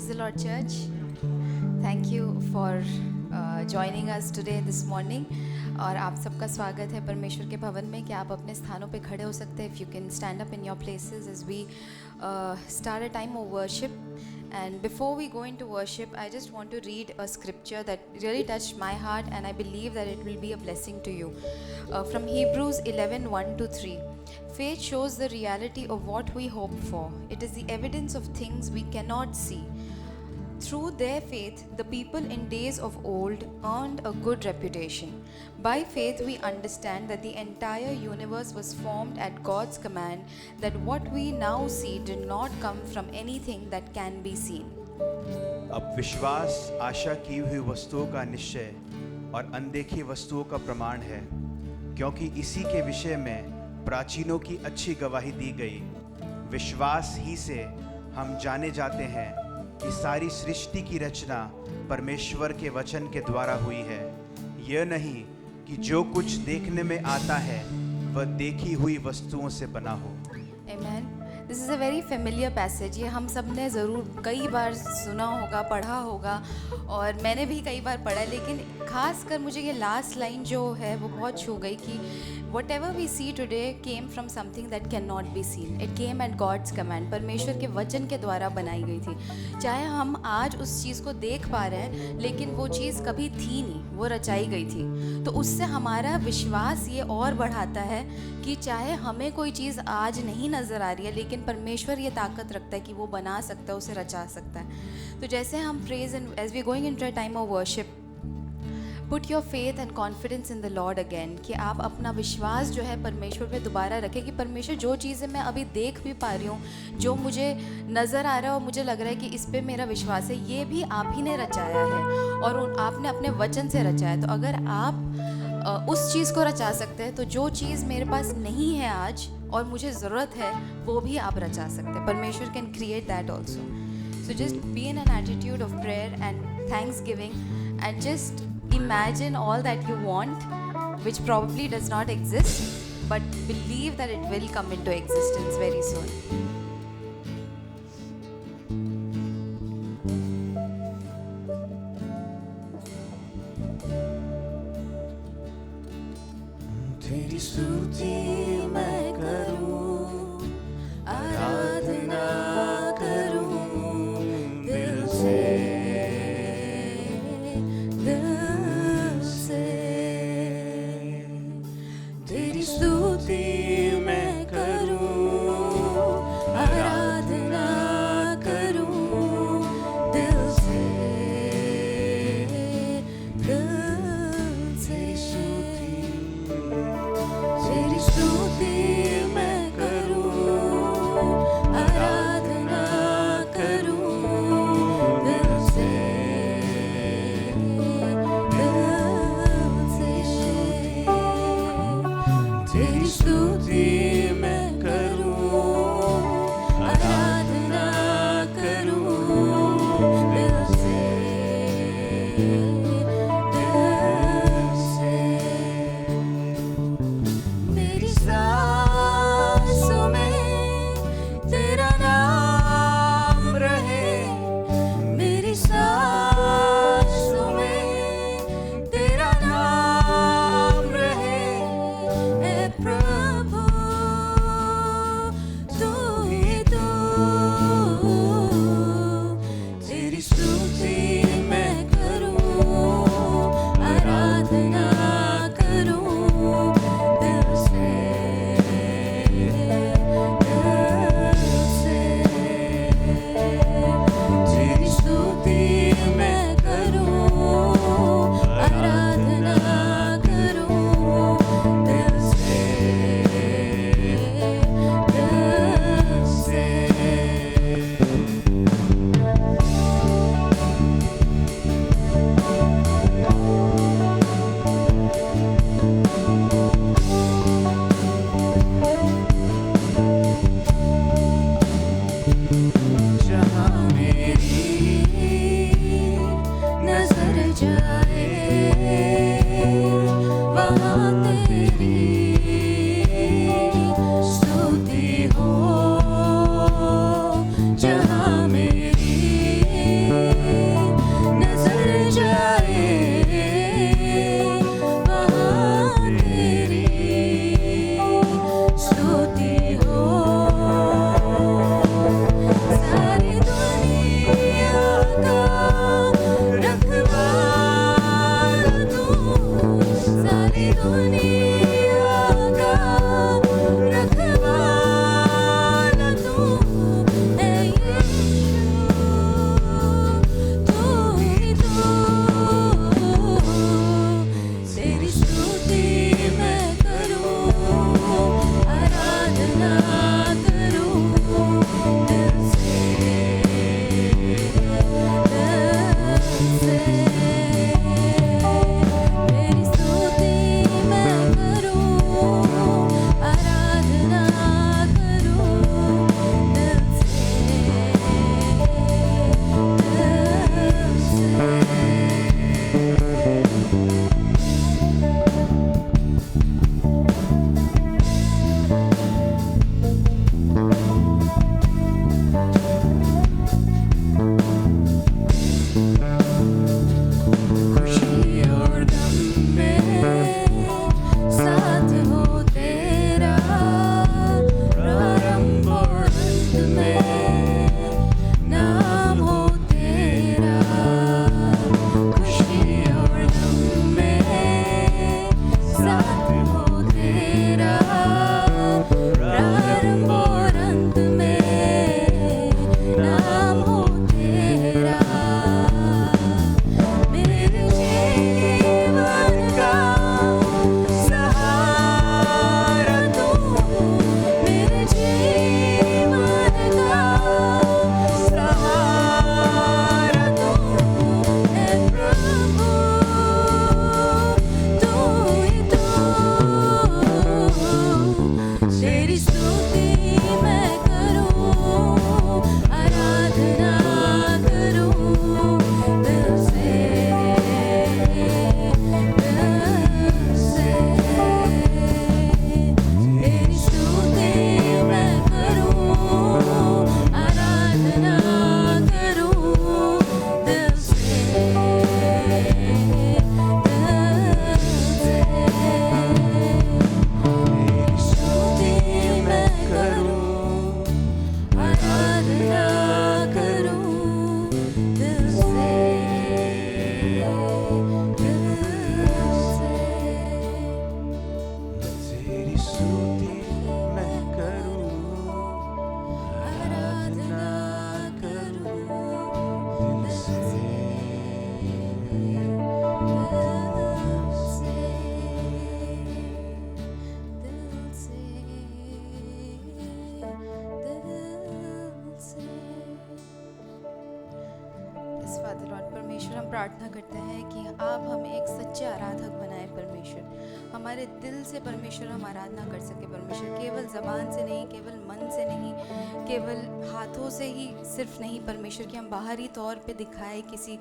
Praise the Lord, church. Thank you for joining us today this morning. और आप सबका स्वागत है परमेश्वर के भवन में. कि आप अपने स्थानों पे खड़े हो सकते हैं. If you can stand up in your places as we start a time of worship. And before we go into worship, I just want to read a scripture that really touched my heart, and I believe that it will be a blessing to you. From Hebrews 11:1-3. Faith shows the reality of what we hope for. It is the evidence of things we cannot see. Through their faith, the people in days of old earned a good reputation. By faith, we understand that the entire universe was formed at God's command, that what we now see did not come from anything that can be seen. अब विश्वास आशा की हुई वस्तुओं का निश्चय और अनदेखी वस्तुओं का प्रमाण है, क्योंकि इसी के विषय में प्राचीनों की अच्छी गवाही दी गई. विश्वास ही से हम जाने जाते हैं कि सारी सृष्टि की रचना परमेश्वर के वचन के द्वारा हुई है. यह नहीं कि जो कुछ देखने में आता है वह देखी हुई वस्तुओं से बना हो. Amen. This is a very familiar passage. ये हम सब ने ज़रूर कई बार सुना होगा, पढ़ा होगा, और मैंने भी कई बार पढ़ा है. लेकिन खास कर मुझे ये लास्ट लाइन जो है वो बहुत छू गई कि whatever we see today came from something that cannot be seen. It came at God's command. परमेश्वर के वचन के द्वारा बनाई गई थी. चाहे हम आज उस चीज़ को देख पा रहे हैं, लेकिन वो चीज़ कभी थी नहीं, वो रचाई गई थी. तो उससे हमारा विश्वास ये और बढ़ाता है कि चाहे हमें कोई चीज़ आज नहीं नज़र आ रही है, लेकिन परमेश्वर ये ताकत रखता है कि वो बना सकता है, उसे रचा सकता है. तो जैसे हम praise and as we going into a time of worship, put your faith and confidence in the Lord again. कि आप अपना विश्वास जो है परमेश्वर पे दोबारा रखें कि परमेश्वर जो चीज़ें मैं अभी देख भी पा रही हूँ, जो मुझे नज़र आ रहा है और मुझे लग रहा है कि इस पे मेरा विश्वास है, ये भी आप ही ने रचाया है और आपने अपने वचन से रचाया है. तो अगर आप उस चीज़ को रचा सकते हैं, तो जो चीज़ मेरे पास नहीं है आज और मुझे ज़रूरत है, वो भी आप रचा सकते हैं. परमेश्वर can create that also. So just be in an attitude of prayer and thanks giving and just imagine all that you want, which probably does not exist, but believe that it will come into existence very soon. तेरी स्तुति मैं करूं, आराधना करूं दिल से. तेरी स्तुति मैं करूं, आराधना करूं दिल से. तेरी स्तुति मैं करूं, आराधना करूं दिल से. तेरी स्तुति मैं करूं, आराधना करूं दिल से. मेरी सांसों में तेरा नाम रहे, मेरी सांसों में तेरा नाम रहे. हे प्रभु तू ही तू. तेरी स्तुति मैं करूं, यस फादर लॉर्ड, परमेश्वर हम प्रार्थना करते हैं कि आप हमें एक सच्चे आराधक बनाए परमेश्वर। हमारे दिल से परमेश्वर हम आराधना कर सके परमेश्वर, केवल ज़बान से नहीं, केवल मन से नहीं, केवल हाथों से ही सिर्फ नहीं परमेश्वर, कि हम बाहरी तौर पे दिखाए किसी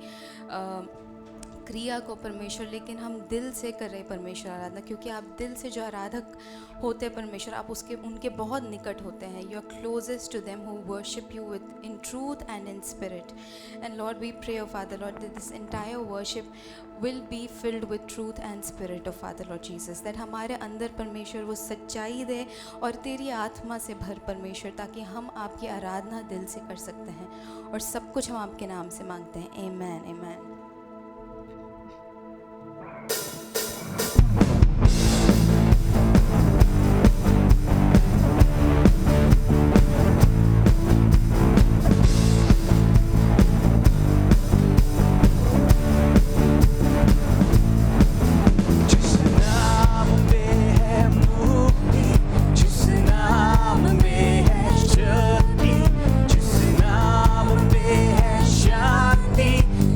क्रिया को परमेश्वर, लेकिन हम दिल से कर रहे परमेश्वर आराधना, क्योंकि आप दिल से जो आराधक होते हैं परमेश्वर, आप उनके बहुत निकट होते हैं। You are closest to them who worship you within truth and in spirit. And Lord we pray O Father Lord that this entire worship will be filled with truth and spirit of Father Lord Jesus, that हमारे अंदर परमेश्वर वो सच्चाई दे और तेरी आत्मा से भर परमेश्वर, ताकि हम आपकी आराधना दिल से कर सकते हैं। और सब कुछ हम आपके नाम से मांगते हैं। आमेन आमेन।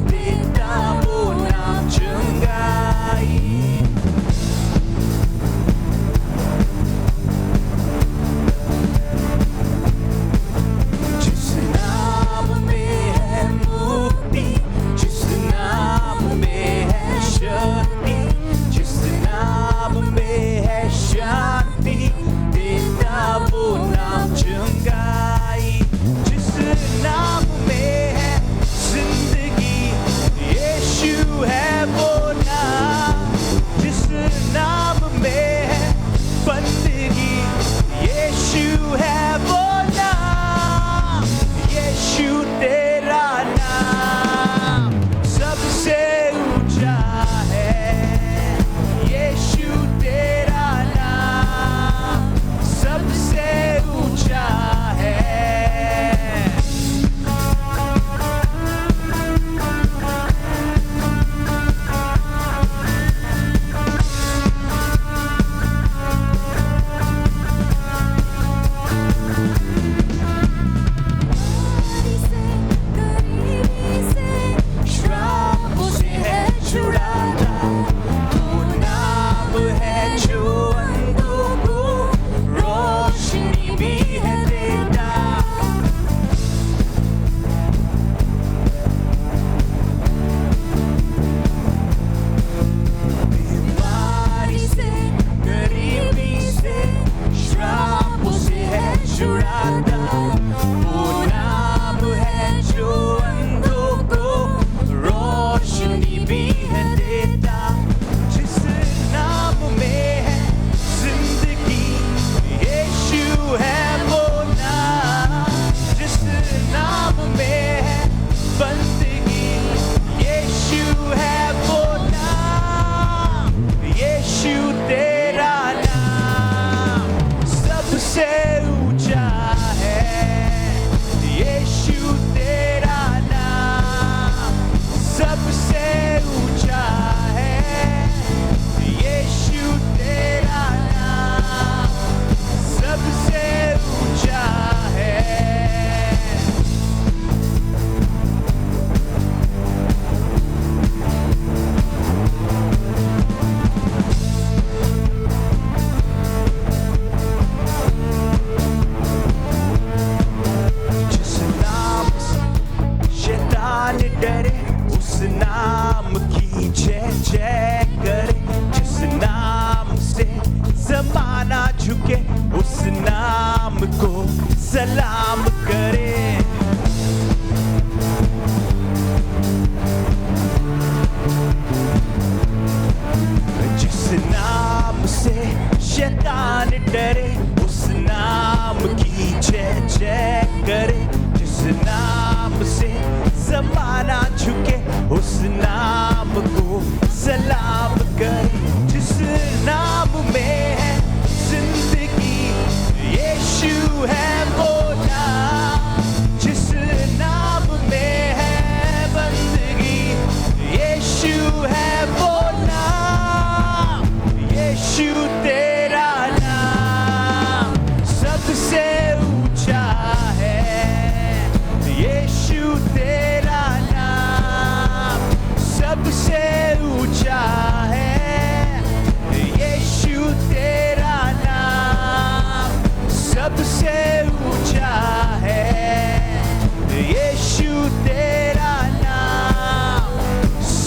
With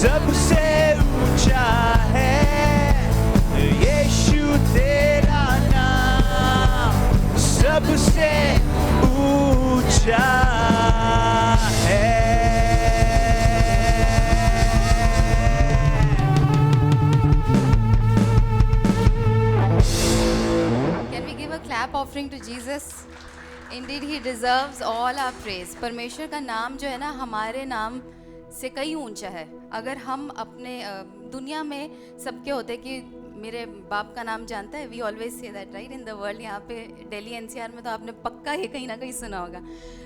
सबसे ऊंचा है यीशु तेरा नाम, सबसे ऊंचा है। Can we give a clap offering to Jesus? Indeed, He deserves all our praise. परमेश्वर का नाम जो है ना हमारे नाम से कई ऊंचा है। अगर हम अपने दुनिया में सबके होते कि मेरे बाप का नाम जानता है, we always say that right in the world. यहाँ पे दिल्ली एनसीआर में तो आपने पक्का ये कहीं ना कहीं सुना होगा।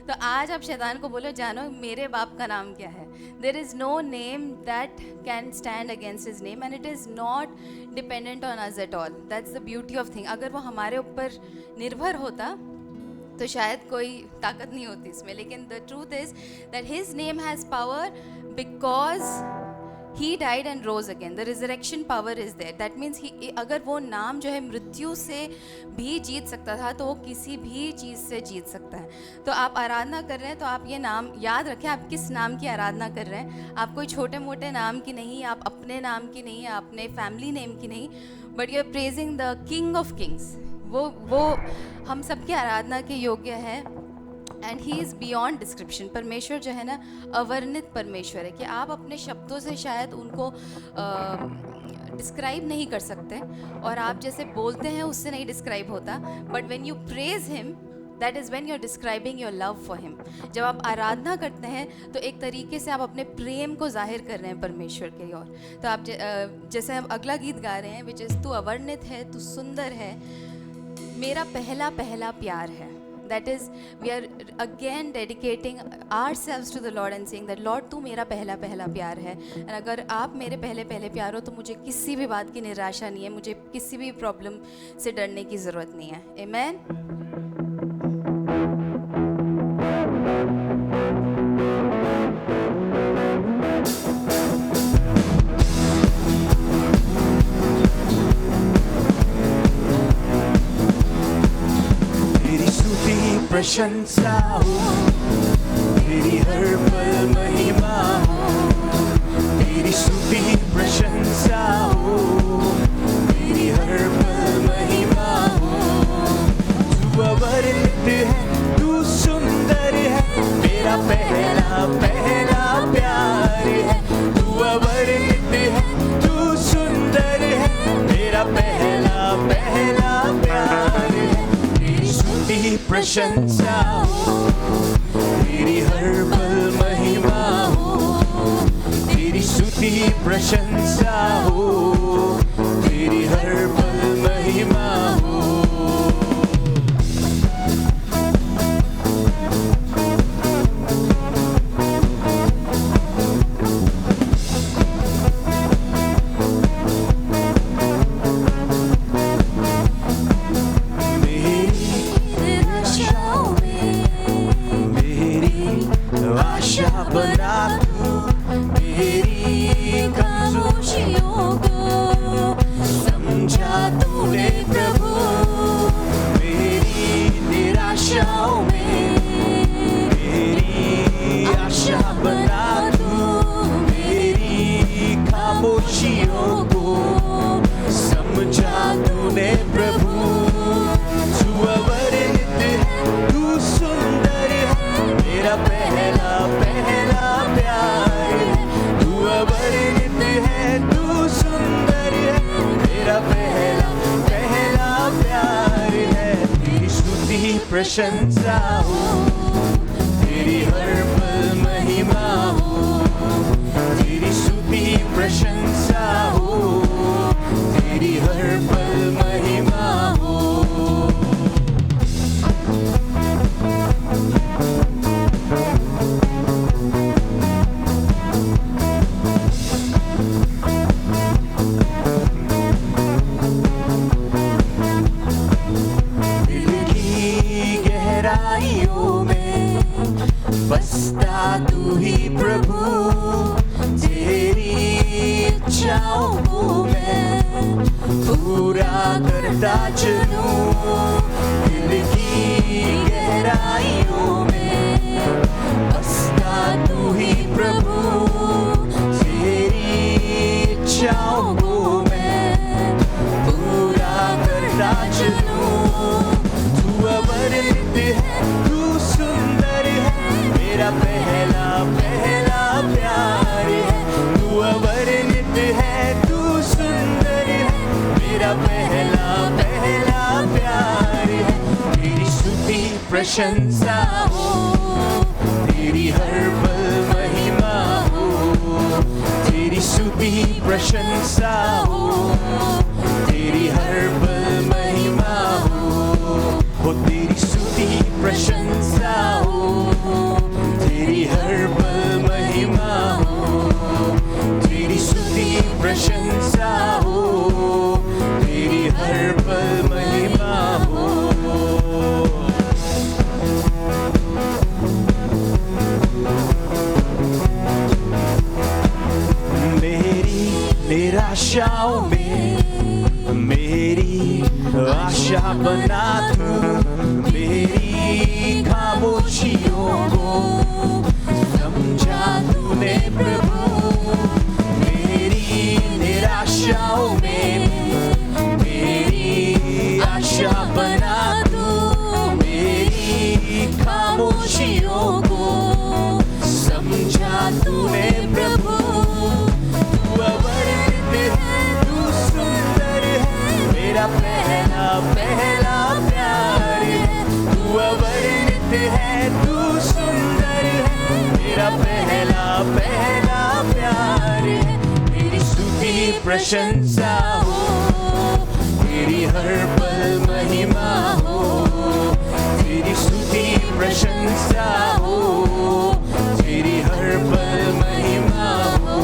तो आज आप शैतान को बोलो, जानो मेरे बाप का नाम क्या है। There is no name that can stand against his name and it is not dependent on us at all. That's the beauty of thing. अगर वो हमारे ऊपर निर्भर होता तो शायद कोई ताकत नहीं होती इसमें, लेकिन the truth is that his name has power because he died and rose again. The resurrection power is there. That means he, अगर वो नाम जो है मृत्यु से भी जीत सकता था तो वो किसी भी चीज़ से जीत सकता है। तो आप आराधना कर रहे हैं तो आप ये नाम याद रखें, आप किस नाम की आराधना कर रहे हैं। आप कोई छोटे मोटे नाम की नहीं, आप अपने नाम की नहीं, अपने फैमिली नेम की नहीं, but you are praising the King of kings. वो हम सबकी आराधना के योग्य है and he is beyond description. परमेश्वर जो है ना अवर्णित परमेश्वर है कि आप अपने शब्दों से शायद उनको डिस्क्राइब नहीं कर सकते, और आप जैसे बोलते हैं उससे नहीं डिस्क्राइब होता, but when you praise him that is when you are describing your love for him. जब आप आराधना करते हैं तो एक तरीके से आप अपने प्रेम को जाहिर कर रहे हैं परमेश्वर के ओर। तो आप जैसे हम अगला गीत गा रहे हैं विच इज़ तू अवर्णित है, तू सुंदर है, मेरा पहला पहला प्यार है। That is, we are again dedicating ourselves to the Lord and saying that Lord तू मेरा पहला पहला प्यार है। और अगर आप मेरे पहले पहले प्यार हो तो मुझे किसी भी बात की निराशा नहीं है, मुझे किसी भी प्रॉब्लम से डरने की ज़रूरत नहीं है। Amen? प्रशंसा हो, तेरी हर पल महिमा हो, तेरी स्तुति प्रशंसा हो, तेरी हर पल महिमा हो। तू अवर्णित है, तू सुंदर है, मेरा पहला पहला प्यार है। तू अवर्णित है, तू सुंदर है, मेरा पहला पहला प्यार है। तेरी प्रशंसा हो, तेरी हर पल महिमा हो, तेरी स्तुति प्रशंसा हो, तेरी हर पल महिमा हो। प्रशंसा हो, तेरी हर पल महिमा हो, तेरी स्तुति प्रशंसा हो, तेरी हर पल महिमा हो। बसता तू ही प्रभु, तेरी इच्छाओं को मैं पूरा करता चलूं। दिल की गहराइयों में बसता तू ही प्रभु, तेरी प्रशंसा हो, तेरी हर पल महिमा हो, तेरी स्तुति प्रशंसा हो, तेरी हर पल महिमा हो, तेरी स्तुति प्रशंसा हो, तेरी हर पल महिमा हो, तेरी स्तुति प्रशंसा हो, तेरी हर पल महिमा हो। मेरी निराशाओं में मेरी आशा बना तू, मेरी खामोशियों को समझा तूने प्रभु, मेरी निराशाओं में मेरी आशा बना तू, मेरी खामोशियों को समझा तूने प्रभु। तू अवर्णित है, तू सुंदर है, मेरा पहला पहला प्यार है। तू अवर्णित है, तू सुंदर है, मेरा पहला पहला प्यार है। तेरी स्तुति प्रशंसा हो, तेरी हर पल महिमा हो, तेरी स्तुति प्रशंसा हो, तेरी हर पल महिमा हो,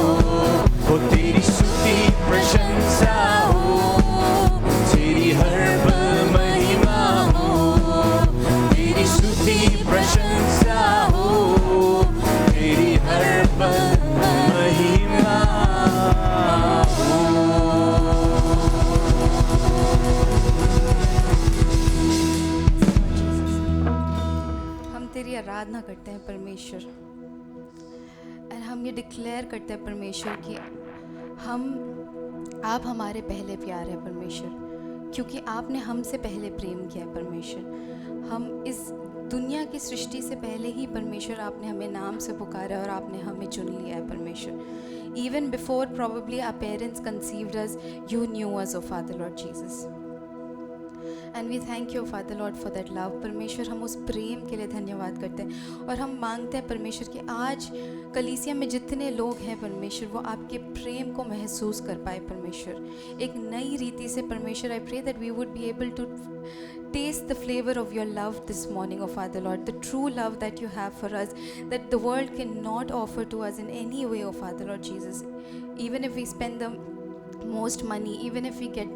तेरी स्तुति प्रशंसा हो, तेरी हर पल महिमा हो, तेरी स्तुति प्रशंसा हो, तेरी हर पल महिमा हो। हम तेरी आराधना करते हैं परमेश्वर, एंड हम ये डिक्लेयर करते हैं परमेश्वर कि आप हमारे पहले प्यार है परमेश्वर, क्योंकि आपने हमसे पहले प्रेम किया है परमेश्वर। हम इस दुनिया की सृष्टि से पहले ही परमेश्वर आपने हमें नाम से पुकारा और आपने हमें चुन लिया है परमेश्वर। Even before probably our parents conceived us, you knew us, O Father Lord Jesus. And we thank you Father Lord for that love. परमेश्वर हम उस प्रेम के लिए धन्यवाद करते हैं और हम मांगते हैं परमेश्वर कि आज कलीसिया में जितने लोग हैं परमेश्वर वो आपके प्रेम को महसूस कर पाए परमेश्वर एक नई रीति से। परमेश्वर I pray that we would be able to taste the flavor of your love this morning, oh Father Lord, the true love that you have for us, that the world cannot offer to us in any way, oh Father Lord Jesus. Even if we spend the most money, even if we get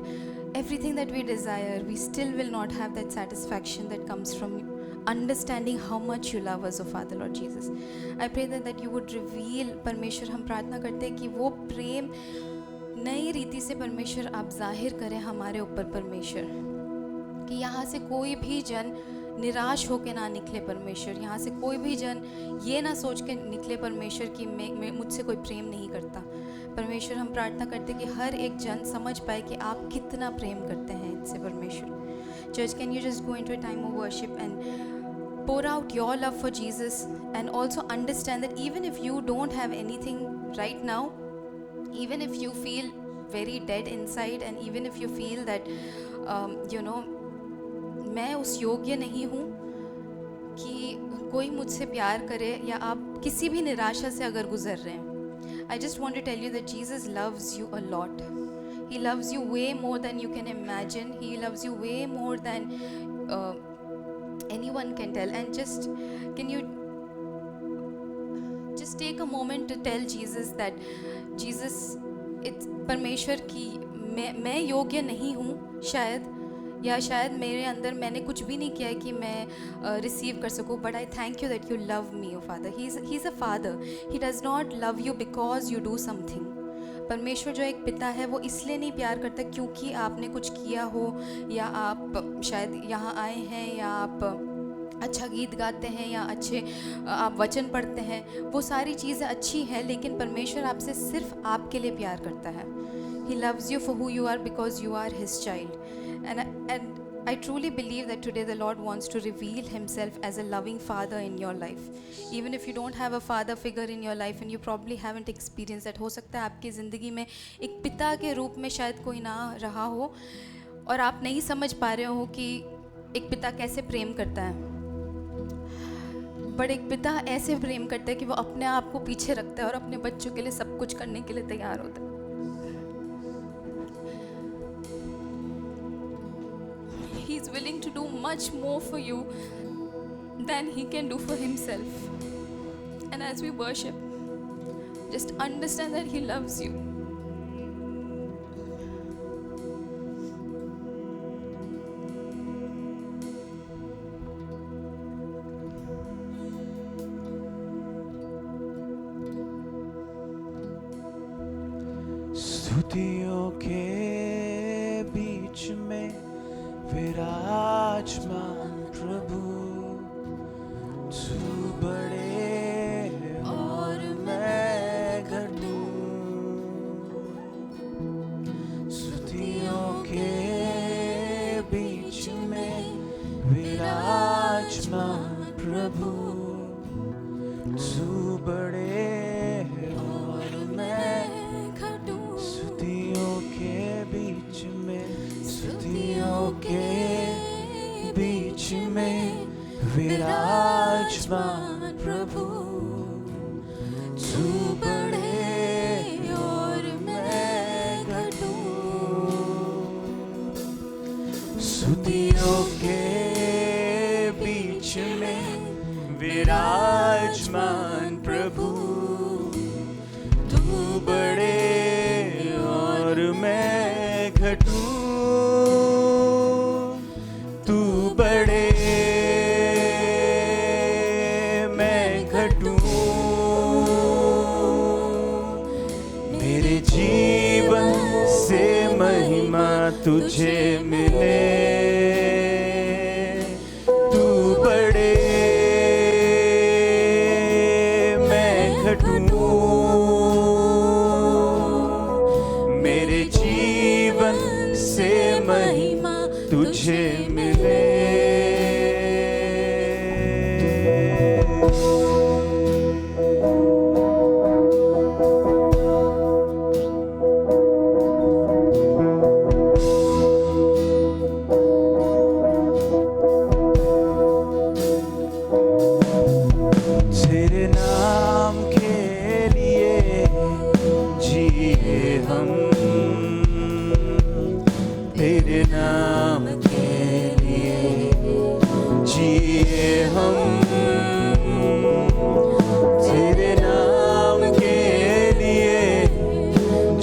everything that we desire, we still will not have that satisfaction that comes from understanding how much you love us, oh Father Lord Jesus. I pray that you would reveal, परमेश्वर हम प्रार्थना करते हैं कि वो प्रेम नई रीति से परमेश्वर आप जाहिर करें हमारे ऊपर परमेश्वर, कि यहाँ से कोई भी जन निराश होकर ना निकले परमेश्वर, यहाँ से कोई भी जन ये ना सोच के निकले परमेश्वर कि मैं मुझसे कोई प्रेम नहीं करता। परमेश्वर हम प्रार्थना करते कि हर एक जन समझ पाए कि आप कितना प्रेम करते हैं इनसे परमेश्वर। Church, can you just go into a time of worship and pour out your love for Jesus, and also understand that even if you don't have anything right now, even if you feel very dead inside, and even if you feel that मैं उस योग्य नहीं हूँ कि कोई मुझसे प्यार करे, या आप किसी भी निराशा से अगर गुजर रहे हैं, I just want to tell you that Jesus loves you a lot. He loves you way more than you can imagine. He loves you way more than anyone can tell. And can you just take a moment to tell Jesus that Jesus, it's परमेश्वर की मैं योग्य नहीं हूँ शायद, या शायद मेरे अंदर मैंने कुछ भी नहीं किया है कि मैं रिसीव कर सकूँ, but I thank you that you love me, O Father. He is a Father. He does not love you because you do something. परमेश्वर जो एक पिता है वो इसलिए नहीं प्यार करता क्योंकि आपने कुछ किया हो, या आप शायद यहाँ आए हैं, या आप अच्छा गीत गाते हैं, या अच्छे आप वचन पढ़ते हैं. वो सारी चीज़ें अच्छी हैं, लेकिन परमेश्वर आपसे सिर्फ आपके लिए प्यार करता है. He loves you for who you are because you are His child. And I truly believe that today the Lord wants to reveal Himself as a loving Father in your life. Even if you don't have a father figure in your life and you probably haven't experienced that, हो सकता है आपकी ज़िंदगी में एक पिता के रूप में शायद कोई ना रहा हो, और आप नहीं समझ पा रहे हो कि एक पिता कैसे प्रेम करता है. बट एक पिता ऐसे प्रेम करता है कि वो अपने आप को पीछे रखता है और अपने बच्चों के लिए सब कुछ करने के लिए तैयार होता है. He is willing to do much more for you than he can do for himself. And as we worship, just understand that he loves you. स्तुतियों के बीच में विराजमान प्रभु, तू बड़े और मैं घटूं. स्तुतियों के बीच में विराजमान प्रभु, तू बड़े और मैं घटूं. स्तुतियों के बीच में, स्तुतियों के बीच में विराजमान प्रभु, तू बड़े और मैं घटूं. स्तुतियों के बीच में विराजमान प्रभु, तू बड़े और मैं घटूं. तू बड़े मैं घटूं. मेरे जीवन से महिमा तुझे मिले. तू बड़े मैं घटूं. मेरे जीवन से महिमा तुझे मिले. तेरे नाम के लिए जिए हम, तेरे नाम के लिए जिए हम. तेरे नाम के लिए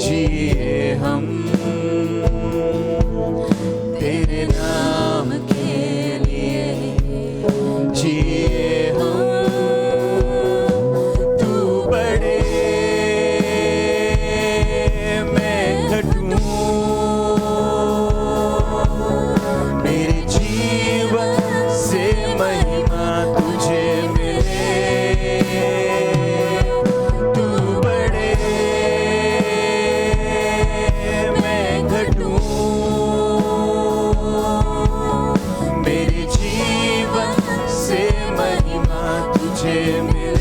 जिए हम. तेरे नाम के लिए जिए हम. तू बड़े मैं घटूं. मेरे जीवन से महिमा तुझे मिले. तू बड़े मैं घटूं. मेरे जीवन से महिमा तुझे मिले.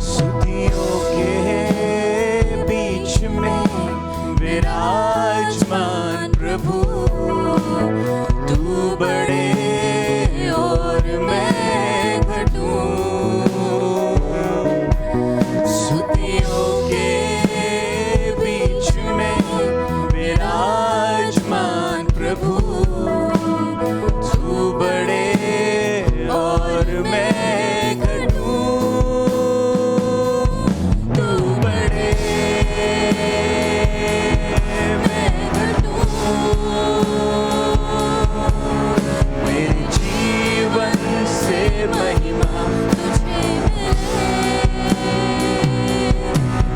स्तुतियों के बीच में विराजमान प्रभु, तू बड़े और मैं घटूं. स्तुतियों के बीच में विराजमान प्रभु, तू बड़े और मैं घटूं. तू बड़े मैं घटूं. मेरे जीवन से महिमा तुझे मिले.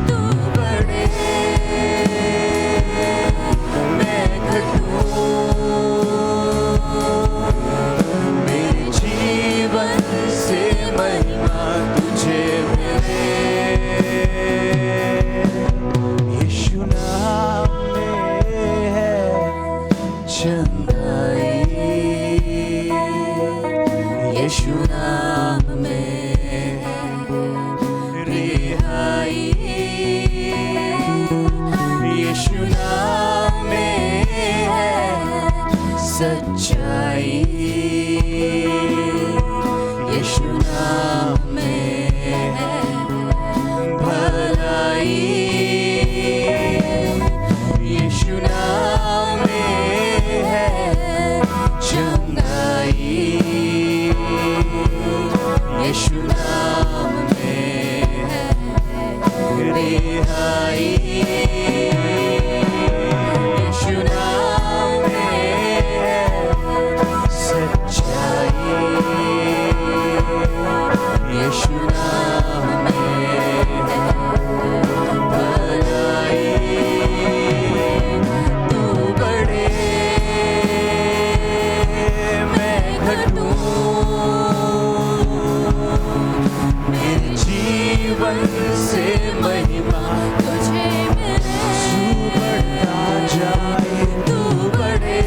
तू बड़े मैं घटूं. मेरे जीवन से महिमा तुझे मिले. यीशु नाम में है चंगाई. भलाई यीशु नाम में है, सच्चाई यीशु नाम में है, भलाई तू बढ़े मैं घटूं, मेरे जीवन से महिमा तुझे मिले, तू बढ़ता जाए, तू बढ़े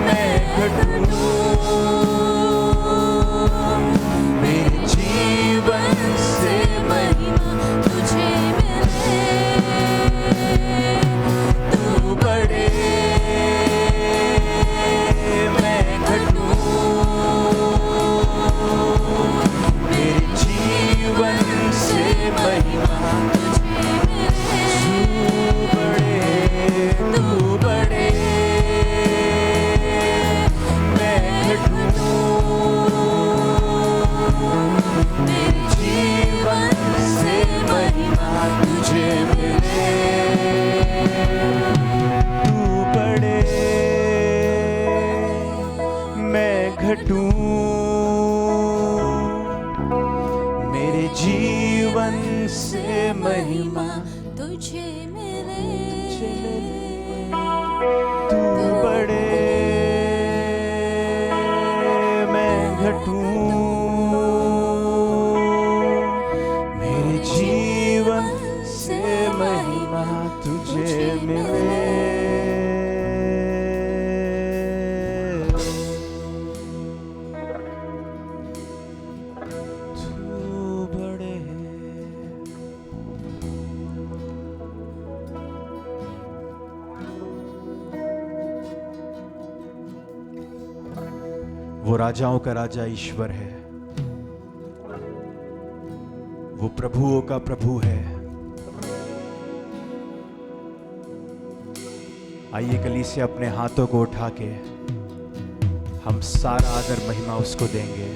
मैं घटूं, मेरे जीवन से महिमा तुझे मिले, तू बढ़े मैं घटूं, मेरे जीवन से महिमा तुझे मिले, तू बढ़े मैं घटूं, मेरे जीवन से महिमा तुझे मिले, तू बढ़े मैं घटूं, मेरे जीवन से महिमा तुझे मिले, तू बढ़े मैं घटूं, मेरे जीवन से महिमा तुझे मिले, तू बढ़े। वो राजाओं का राजा ईश्वर है, वो प्रभुओं का प्रभु है। आइए कलीसिया अपने हाथों को उठा के हम सारा आदर महिमा उसको देंगे,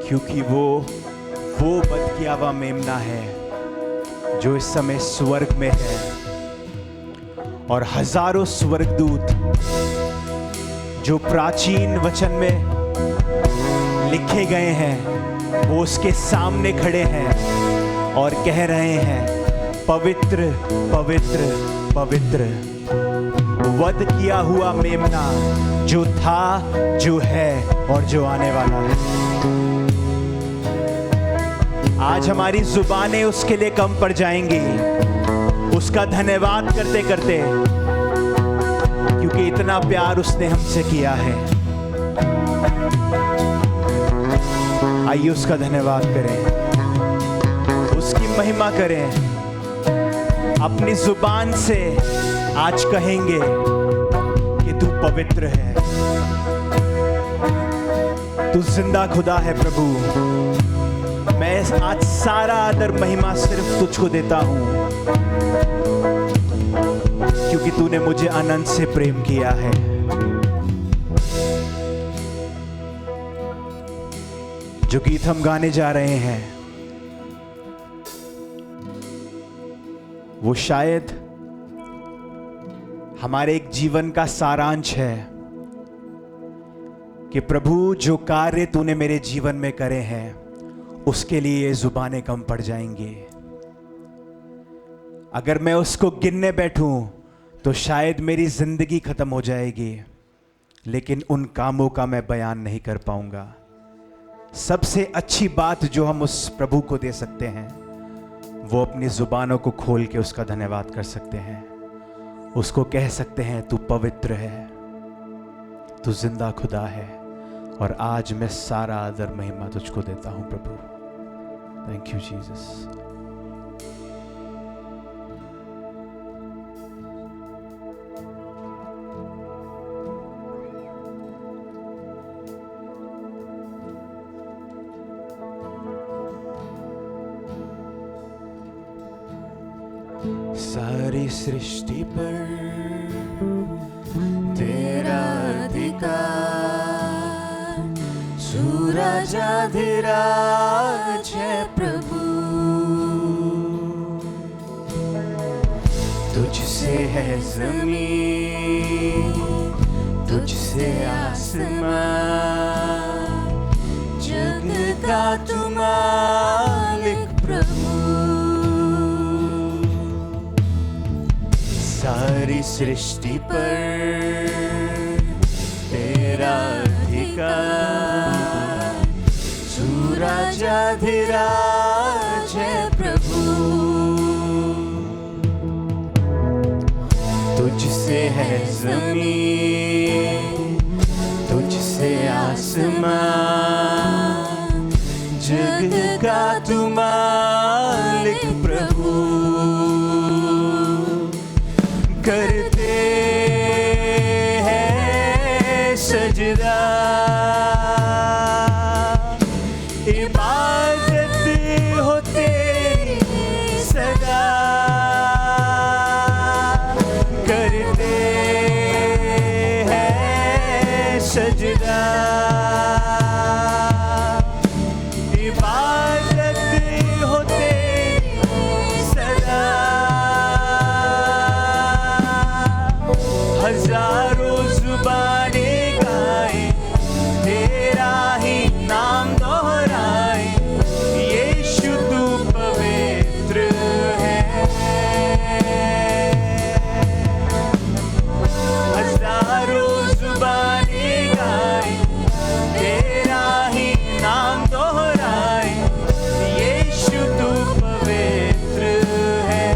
क्योंकि वो बदकियावा मेमना है जो इस समय स्वर्ग में है, और हजारों स्वर्गदूत जो प्राचीन वचन में लिखे गए हैं वो उसके सामने खड़े हैं और कह रहे हैं, पवित्र पवित्र पवित्र, वध किया हुआ मेमना जो था, जो है और जो आने वाला है। आज हमारी जुबानें उसके लिए कम पड़ जाएंगी, उसका धन्यवाद करते करते, क्योंकि इतना प्यार उसने हमसे किया है। आइए उसका धन्यवाद करें, उसकी महिमा करें। अपनी जुबान से आज कहेंगे कि तू पवित्र है, तू जिंदा खुदा है प्रभु। मैं आज सारा आदर महिमा सिर्फ तुझको देता हूं, क्योंकि तूने मुझे अनंत से प्रेम किया है। जो गीत हम गाने जा रहे हैं वो शायद हमारे एक जीवन का सारांश है कि प्रभु जो कार्य तूने मेरे जीवन में करे हैं उसके लिए ये जुबानें कम पड़ जाएंगी। अगर मैं उसको गिनने बैठूं तो शायद मेरी जिंदगी खत्म हो जाएगी, लेकिन उन कामों का मैं बयान नहीं कर पाऊंगा। सबसे अच्छी बात जो हम उस प्रभु को दे सकते हैं वो अपनी जुबानों को खोल के उसका धन्यवाद कर सकते हैं, उसको कह सकते हैं तू पवित्र है, तू जिंदा खुदा है, और आज मैं सारा आदर महिमा तुझको देता हूं प्रभु। Thank you Jesus. सारी सृष्टि पर तेरा अधिकार, सूरजाधिराज है प्रभु, तुझसे है ज़मीन, तुझसे आसमान, जग का तू मालिक प्रभु। सारी सृष्टि पर तेरा अधिकार, सूरजाधिराज है प्रभु, तुझसे है ज़मीन, तुझसे आसमान, जग का तू मालिक प्रभु। करते हैं सजदा, इबादत हो तेरी सदा, करते हैं सजदा, इबादत हो तेरी सदा। हजारों जुबानें गाएं, तेरा ही नाम दोहराएं, यीशु तू पवित्र है। हजारों जुबानें गाएं, तेरा ही नाम दोहराएं, यीशु तू पवित्र है।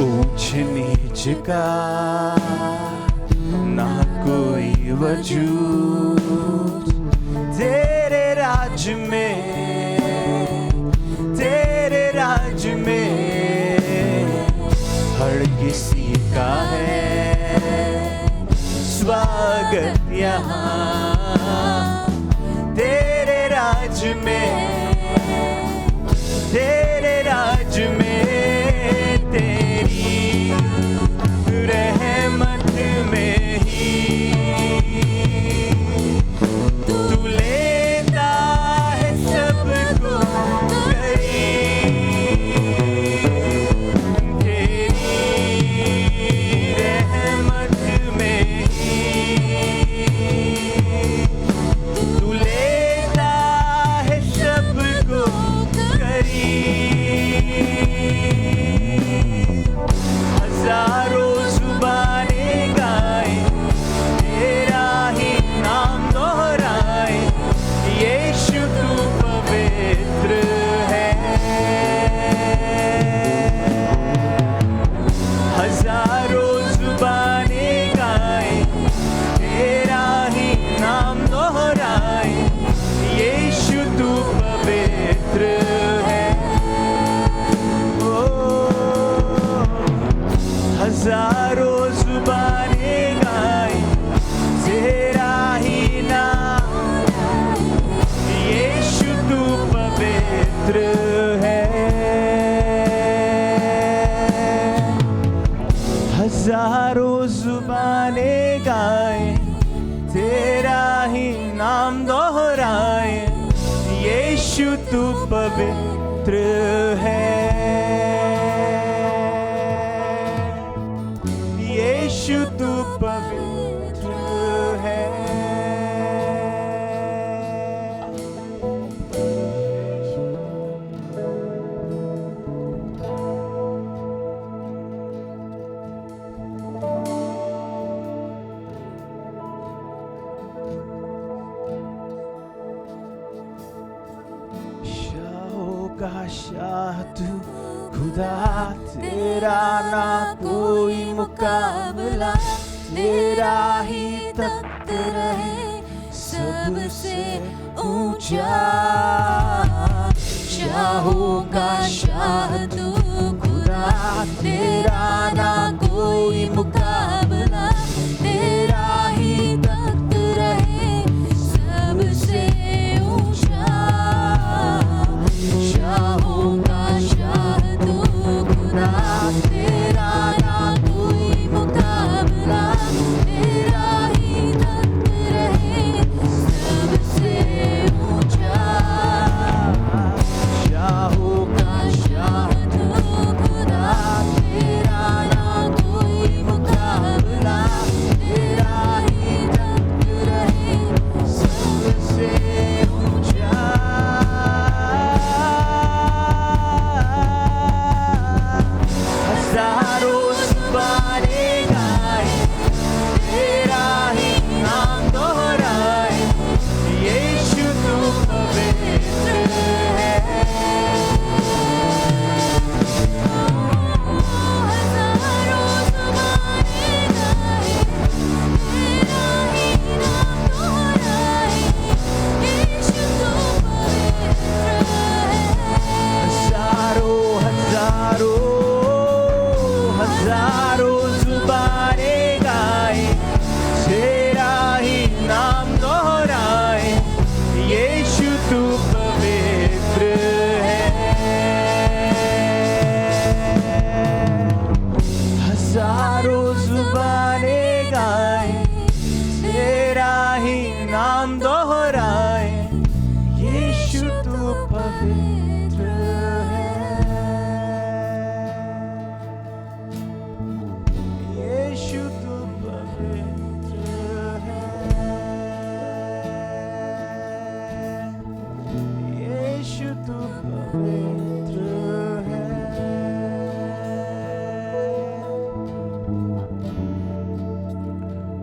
ऊंच नीच का ना कोई वजूद, तेरे राज में, तेरे राज में हर किसी का है स्वागत यहाँ। तेरे राज में, तेरे राज में, तेरी रहमत में ही तू लेता है सबको करीब। तेरी रहमत में ही तू लेता है सबको करीब। हजारों जुबानें गाएं, तेरा ही नाम दोहराएं, यीशु तू पवित्र है। हजारों जुबानें गाएं, तेरा ही नाम दोहराएं, यीशु तू पवित्र है। हजारों जुबानें गाएं, तेरा ही नाम, यीशु तू पवित्र है। हजारों जुबानें गाएं, तेरा ही नाम दोहराएं, यीशु तू पवित्र है। यीशु तू पवित्र है। शाहों का शाह तू खुदा, तेरा ना कोई मुकाबला, तेरा ही तख्त रहे सबसे ऊंचा। शाहों का शाह तू खुदा, तेरा ना कोई मुकाबला, तेरा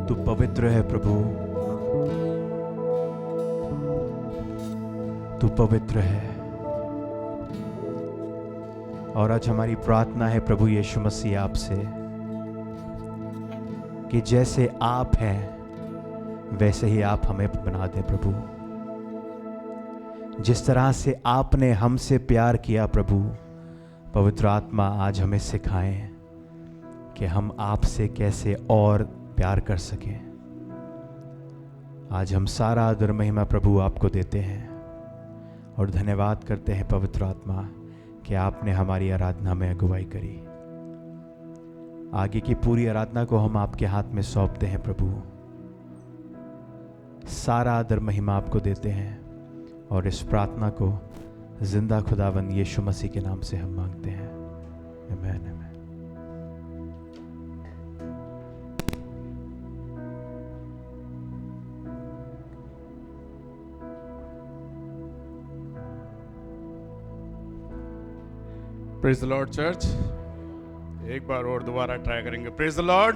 तू पवित्र है प्रभु, तू पवित्र है। और आज हमारी प्रार्थना है प्रभु यीशु मसीह आपसे कि जैसे आप हैं वैसे ही आप हमें बना दें प्रभु। जिस तरह से आपने हमसे प्यार किया प्रभु, पवित्र आत्मा आज हमें सिखाएं कि हम आपसे कैसे और प्यार कर सकें। आज हम सारा आदर महिमा प्रभु आपको देते हैं और धन्यवाद करते हैं पवित्र आत्मा कि आपने हमारी आराधना में अगुवाई करी। आगे की पूरी आराधना को हम आपके हाथ में सौंपते हैं प्रभु। सारा आदर महिमा आपको देते हैं और इस प्रार्थना को जिंदा खुदावंद यीशु मसीह के नाम से हम मांगते हैं। आमीन, आमीन। Praise the Lord church. एक बार और दोबारा ट्राई करेंगे। प्रेज द लॉर्ड,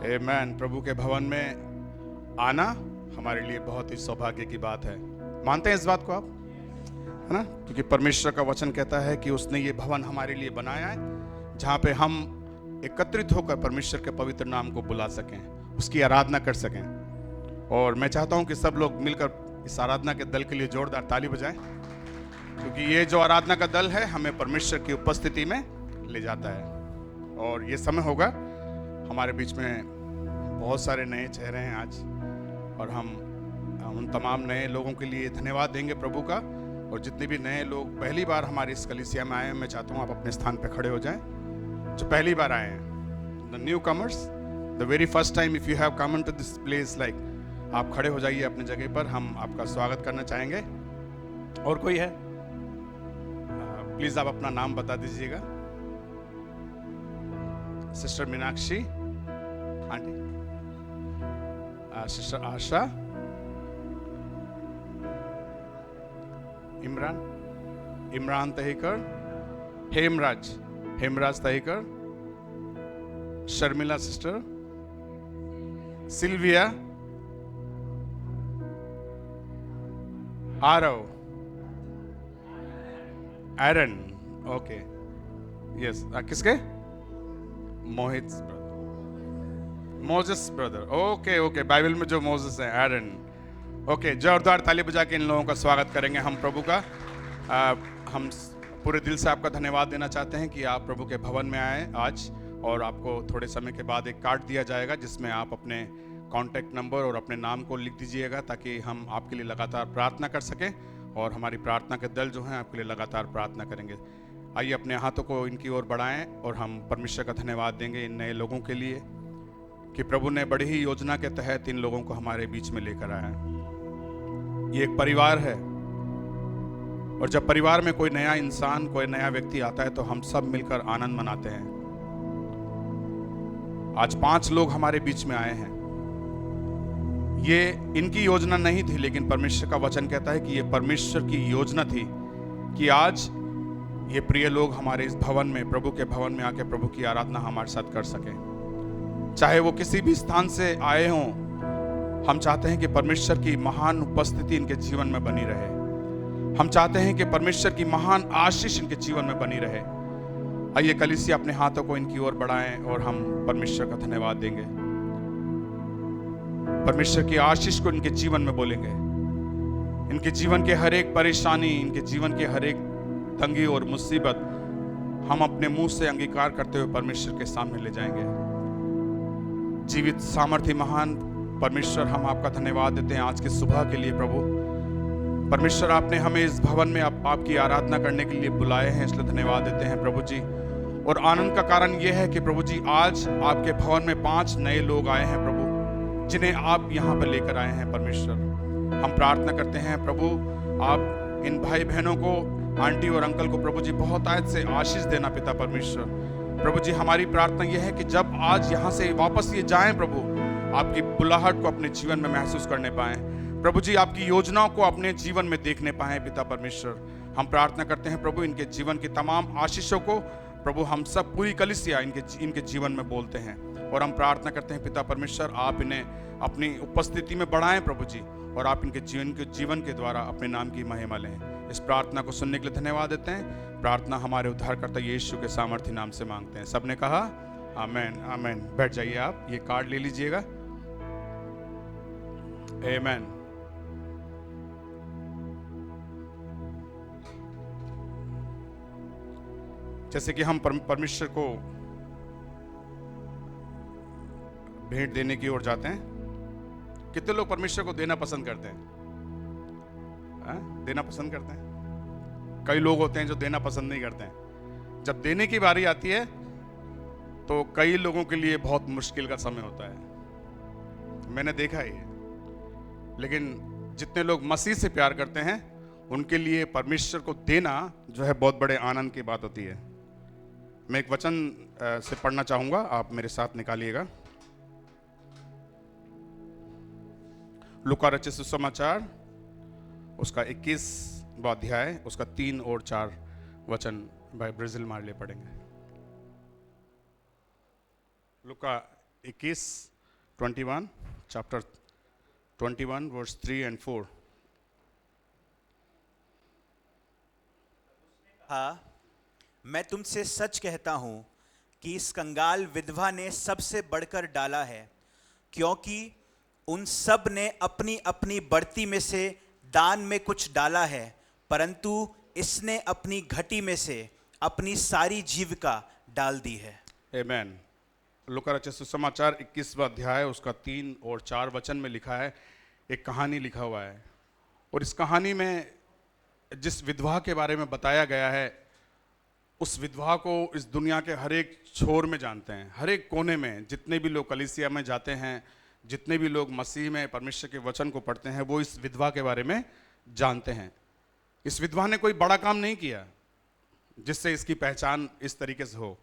आमेन। प्रभु के भवन में आना हमारे लिए बहुत ही सौभाग्य की बात है। मानते हैं इस बात को आप, है ना? क्योंकि परमेश्वर का वचन कहता है कि उसने ये भवन हमारे लिए बनाया है जहाँ पे हम एकत्रित होकर परमेश्वर के पवित्र नाम को बुला सकें, उसकी आराधना कर सकें। और मैं चाहता हूँ कि सब लोग मिलकर इस आराधना के दल के लिए जोरदार ताली बजाएं, क्योंकि ये जो आराधना का दल है हमें परमेश्वर की उपस्थिति में ले जाता है। और ये समय होगा, हमारे बीच में बहुत सारे नए चेहरे हैं आज, और हम उन तमाम नए लोगों के लिए धन्यवाद देंगे प्रभु का। और जितने भी नए लोग पहली बार हमारी इस कलीसिया में आए हैं, मैं चाहता हूँ आप अपने स्थान पर खड़े हो जाएं। जो पहली बार आए हैं, the new commerce, the very first time if you have come into this place, like आप खड़े हो जाइए अपनी जगह पर, हम आपका स्वागत करना चाहेंगे। और कोई है? प्लीज आप अपना नाम बता दीजिएगा। Sister Meenakshi aunty, sister Asha, Imran Tahikar, Hemraj Tahikar, Sharmila sister, Sylvia, Aarav, Aaron, okay, yes, किसके? Mohit brother, Moses brother, okay okay, Bible में जो मोजेस है, एरन, ओके। जोरदार ताली बजा के इन लोगों का स्वागत करेंगे हम प्रभु का। हम पूरे दिल से आपका धन्यवाद देना चाहते हैं कि आप प्रभु के भवन में आए आज, और आपको थोड़े समय के बाद एक कार्ड दिया जाएगा जिसमें आप अपने कॉन्टैक्ट नंबर और अपने नाम को लिख दीजिएगा, ताकि हम आपके लिए लगातार प्रार्थना कर सकें और हमारी प्रार्थना के दल जो हैं आपके लिए लगातार प्रार्थना करेंगे। आइए अपने हाथों को इनकी ओर बढ़ाएं और हम परमेश्वर का धन्यवाद देंगे इन नए लोगों के लिए कि प्रभु ने बड़ी ही योजना के तहत इन लोगों को हमारे बीच में लेकर आया। ये एक परिवार है, और जब परिवार में कोई नया इंसान, कोई नया व्यक्ति आता है तो हम सब मिलकर आनंद मनाते हैं। आज 5 लोग हमारे बीच में आए हैं। ये इनकी योजना नहीं थी, लेकिन परमेश्वर का वचन कहता है कि ये परमेश्वर की योजना थी कि आज ये प्रिय लोग हमारे इस भवन में, प्रभु के भवन में आके प्रभु की आराधना हमारे साथ कर सकें। चाहे वो किसी भी स्थान से आए हों, हम चाहते हैं कि परमेश्वर की महान उपस्थिति इनके जीवन में बनी रहे। हम चाहते हैं कि परमेश्वर की महान आशीष इनके जीवन में बनी रहे। आइए कलीसिया अपने हाथों को इनकी ओर बढ़ाएं और हम परमेश्वर का धन्यवाद देंगे। परमेश्वर की आशीष को इनके जीवन में बोलेंगे। इनके जीवन के हर एक परेशानी, इनके जीवन के हर एक तंगी और मुसीबत हम अपने मुंह से अंगीकार करते हुए परमेश्वर के सामने ले जाएंगे। जीवित सामर्थ्य महान परमेश्वर, हम आपका धन्यवाद देते हैं आज की सुबह के लिए। प्रभु परमेश्वर, आपने हमें इस भवन में आपकी आराधना करने के लिए बुलाए हैं, इसलिए धन्यवाद देते हैं प्रभु जी। और आनंद का कारण यह है कि प्रभु जी आज आपके भवन में 5 नए लोग आए हैं प्रभु, जिन्हें आप यहाँ पर लेकर आए हैं। परमेश्वर, हम प्रार्थना करते हैं प्रभु, आप इन भाई बहनों को, आंटी और अंकल को प्रभु जी बहुत आयत से आशीष देना पिता परमेश्वर। प्रभु जी, हमारी प्रार्थना यह है कि जब आज यहाँ से वापस ये जाएं प्रभु, आपकी बुलाहट को अपने जीवन में महसूस करने पाएं प्रभु जी, आपकी योजनाओं को अपने जीवन में देखने पाएं पिता परमेश्वर। हम प्रार्थना करते हैं प्रभु, इनके जीवन की तमाम आशीषों को प्रभु हम सब पूरी कलीसिया इनके जीवन में बोलते हैं। और हम प्रार्थना करते हैं पिता परमेश्वर, आप इन्हें अपनी उपस्थिति में बढ़ाएं प्रभु जी, और आप इनके जीवन के द्वारा अपने नाम की महिमा लें। इस प्रार्थना को सुनने के लिए धन्यवाद देते हैं। प्रार्थना हमारे उद्धारकर्ता यीशु के सामर्थ्य नाम से मांगते हैं। सबने कहा आमेन आमेन। बैठ जाइए, आप ये कार्ड ले लीजिएगा। आमेन। जैसे कि हम परमेश्वर को भेंट देने की ओर जाते हैं, कितने लोग परमेश्वर को देना पसंद करते हैं? देना पसंद करते हैं। कई लोग होते हैं जो देना पसंद नहीं करते हैं। जब देने की बारी आती है तो कई लोगों के लिए बहुत मुश्किल का समय होता है, मैंने देखा है ये। लेकिन जितने लोग मसीह से प्यार करते हैं उनके लिए परमेश्वर को देना जो है बहुत बड़े आनंद की बात होती है। मैं एक वचन से पढ़ना चाहूंगा, आप मेरे साथ निकालिएगा। लूका रचित सुसमाचार उसका 21वां अध्याय, उसका 3 और 4 वचन भाई ब्राजील मार लिए पढ़ेंगे। लूका 21 चैप्टर 21 वर्स 3 and 4। हाँ, मैं तुमसे सच कहता हूं कि इस कंगाल विधवा ने सबसे बढ़कर डाला है, क्योंकि उन सब ने अपनी अपनी बढ़ती में से दान में कुछ डाला है, परंतु इसने अपनी घटी में से अपनी सारी जीविका डाल दी है। आमेन। लूका रचित सुसमाचार 21वां अध्याय उसका 3 और 4 वचन में लिखा है, एक कहानी लिखा हुआ है, और इस कहानी में जिस विधवा के बारे में बताया गया है, उस विधवा को इस दुनिया के हर एक छोर में जानते हैं, हर एक कोने में। जितने भी लोग कलीसिया में जाते हैं, जितने भी लोग मसीह में परमेश्वर के वचन को पढ़ते हैं, वो इस विधवा के बारे में जानते हैं। इस विधवा ने कोई बड़ा काम नहीं किया जिससे इसकी पहचान इस तरीके से हो।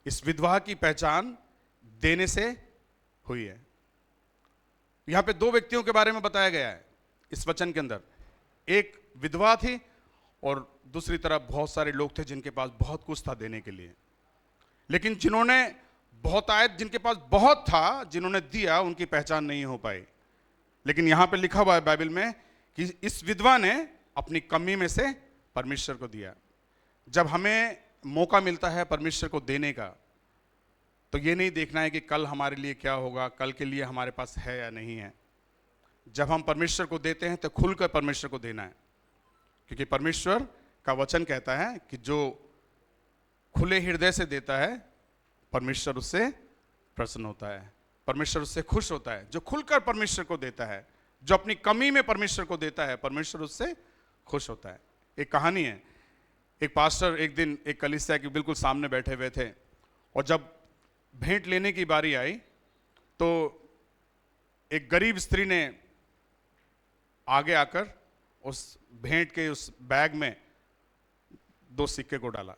इस विधवा की पहचान देने से हुई है। यहां पे 2 व्यक्तियों के बारे में बताया गया है इस वचन के अंदर। एक विधवा थी और दूसरी तरफ बहुत सारे लोग थे जिनके पास बहुत कुछ था देने के लिए, लेकिन जिन्होंने बहुतायत, जिनके पास बहुत था, जिन्होंने दिया, उनकी पहचान नहीं हो पाई। लेकिन यहां पे लिखा हुआ है बाइबल में कि इस विधवा ने अपनी कमी में से परमेश्वर को दिया। जब हमें मौका मिलता है परमेश्वर को देने का, तो ये नहीं देखना है कि कल हमारे लिए क्या होगा, कल के लिए हमारे पास है या नहीं है। जब हम परमेश्वर को देते हैं तो खुलकर परमेश्वर को देना है, क्योंकि परमेश्वर का वचन कहता है कि जो खुले हृदय से देता है परमेश्वर उससे प्रसन्न होता है, परमेश्वर उससे खुश होता है। जो खुलकर परमेश्वर को देता है, जो अपनी कमी में परमेश्वर को देता है, परमेश्वर उससे खुश होता है। एक कहानी है, एक पास्टर एक दिन एक कलीसिया के बिल्कुल सामने बैठे हुए थे, और जब भेंट लेने की बारी आई तो एक गरीब स्त्री ने आगे आकर उस भेंट के उस बैग में 2 सिक्के को डाला,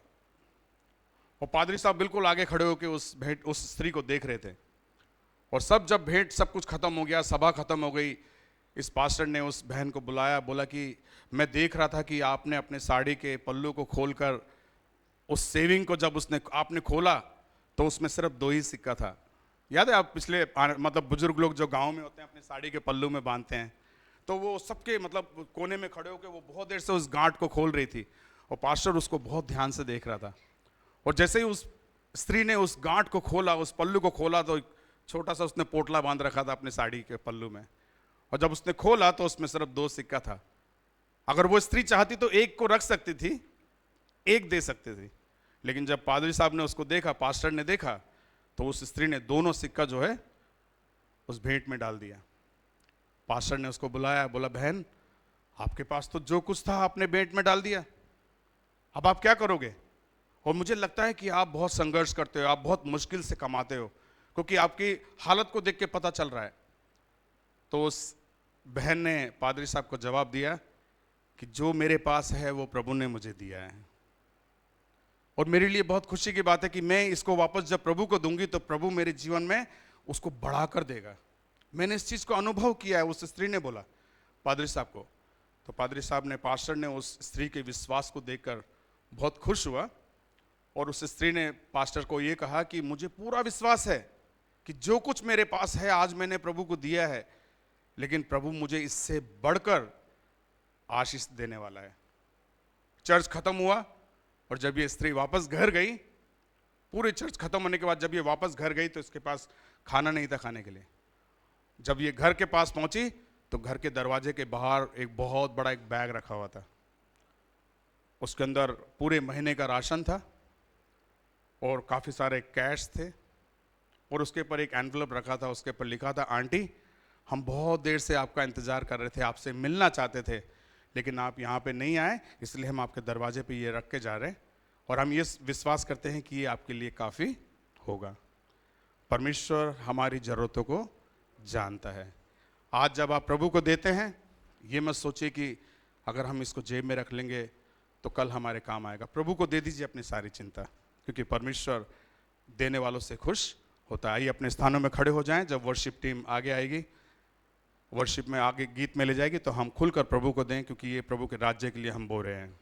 और पादरी साहब बिल्कुल आगे खड़े होकर उस स्त्री को देख रहे थे। और जब भेंट सब कुछ खत्म हो गया, सभा खत्म हो गई, इस पास्टर ने उस बहन को बुलाया, बोला कि मैं देख रहा था कि आपने अपने साड़ी के पल्लू को खोलकर उस सेविंग को जब आपने खोला तो उसमें सिर्फ 2 ही सिक्का था। याद है, आप पिछले मतलब बुजुर्ग लोग जो गांव में होते हैं अपने साड़ी के पल्लू में बांधते हैं, तो वो सबके मतलब कोने में खड़े होकर वो बहुत देर से उस गांठ को खोल रही थी, और पास्टर उसको बहुत ध्यान से देख रहा था। और जैसे ही उस स्त्री ने उस गांठ को खोला, उस पल्लू को खोला, तो छोटा सा उसने पोटला बांध रखा था अपने साड़ी के पल्लू में, और जब उसने खोला तो उसमें सिर्फ 2 सिक्का था। अगर वो स्त्री चाहती तो एक को रख सकती थी, एक दे सकती थी, लेकिन जब पादरी साहब ने उसको देखा, पास्टर ने देखा, तो उस स्त्री ने दोनों सिक्का जो है उस भेंट में डाल दिया। पास्टर ने उसको बुलाया, बोला बहन आपके पास तो जो कुछ था आपने भेंट में डाल दिया, अब आप क्या करोगे? और मुझे लगता है कि आप बहुत संघर्ष करते हो, आप बहुत मुश्किल से कमाते हो, क्योंकि आपकी हालत को देख के पता चल रहा है। तो उस बहन ने पादरी साहब को जवाब दिया कि जो मेरे पास है वो प्रभु ने मुझे दिया है, और मेरे लिए बहुत खुशी की बात है कि मैं इसको वापस जब प्रभु को दूंगी तो प्रभु मेरे जीवन में उसको बढ़ा कर देगा। मैंने इस चीज़ को अनुभव किया है, उस स्त्री ने बोला पादरी साहब को। तो पादरी साहब ने, पास्टर ने उस स्त्री के विश्वास को देखकर बहुत खुश हुआ, और उस स्त्री ने पास्टर को ये कहा कि मुझे पूरा विश्वास है कि जो कुछ मेरे पास है आज मैंने प्रभु को दिया है, लेकिन प्रभु मुझे इससे बढ़कर आशीष देने वाला है। चर्च खत्म हुआ और जब ये स्त्री वापस घर गई, पूरे चर्च खत्म होने के बाद जब ये वापस घर गई तो इसके पास खाना नहीं था खाने के लिए। जब ये घर के पास पहुंची तो घर के दरवाजे के बाहर एक बहुत बड़ा एक बैग रखा हुआ था। उसके अंदर पूरे महीने का राशन था और काफ़ी सारे कैश थे और उसके ऊपर एक एनवलप रखा था। उसके ऊपर लिखा था, आंटी हम बहुत देर से आपका इंतज़ार कर रहे थे, आपसे मिलना चाहते थे, लेकिन आप यहाँ पे नहीं आए, इसलिए हम आपके दरवाजे पे ये रख के जा रहे हैं और हम ये विश्वास करते हैं कि ये आपके लिए काफ़ी होगा। परमेश्वर हमारी ज़रूरतों को जानता है। आज जब आप प्रभु को देते हैं, ये मत सोचिए कि अगर हम इसको जेब में रख लेंगे तो कल हमारे काम आएगा। प्रभु को दे दीजिए अपनी सारी चिंता, क्योंकि परमेश्वर देने वालों से खुश होता है। आइए अपने स्थानों में खड़े हो जाएं। जब वर्शिप टीम आगे आएगी, वर्शिप में आगे गीत में ले जाएगी, तो हम खुलकर प्रभु को दें, क्योंकि ये प्रभु के राज्य के लिए हम बोल रहे हैं।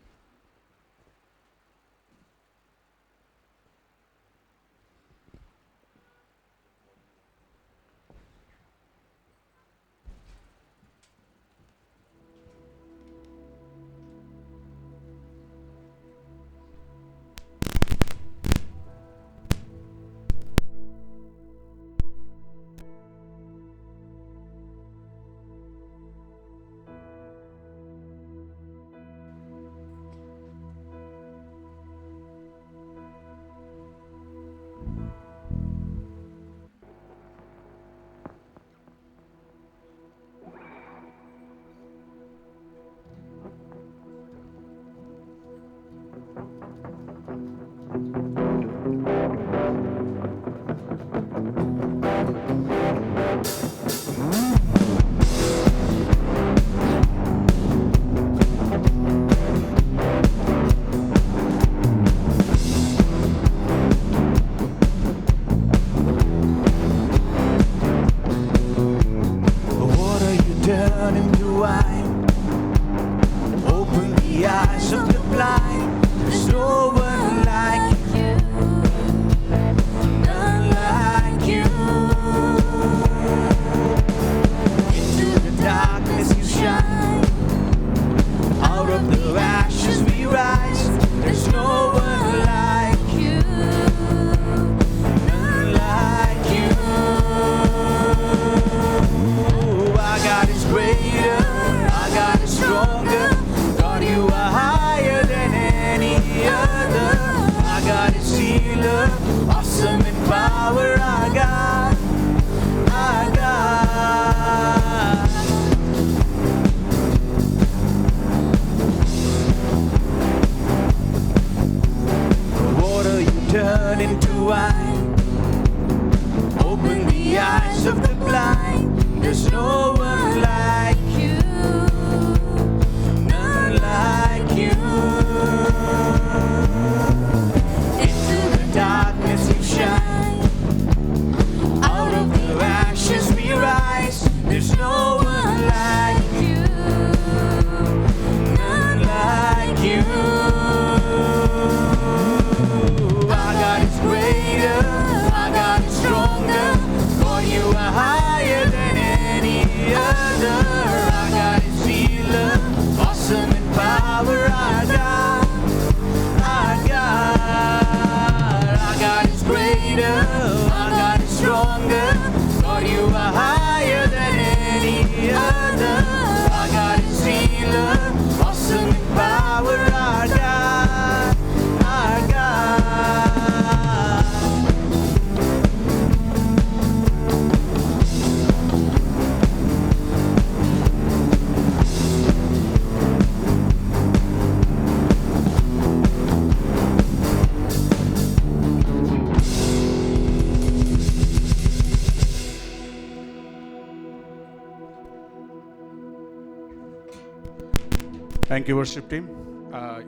Thank you worship team.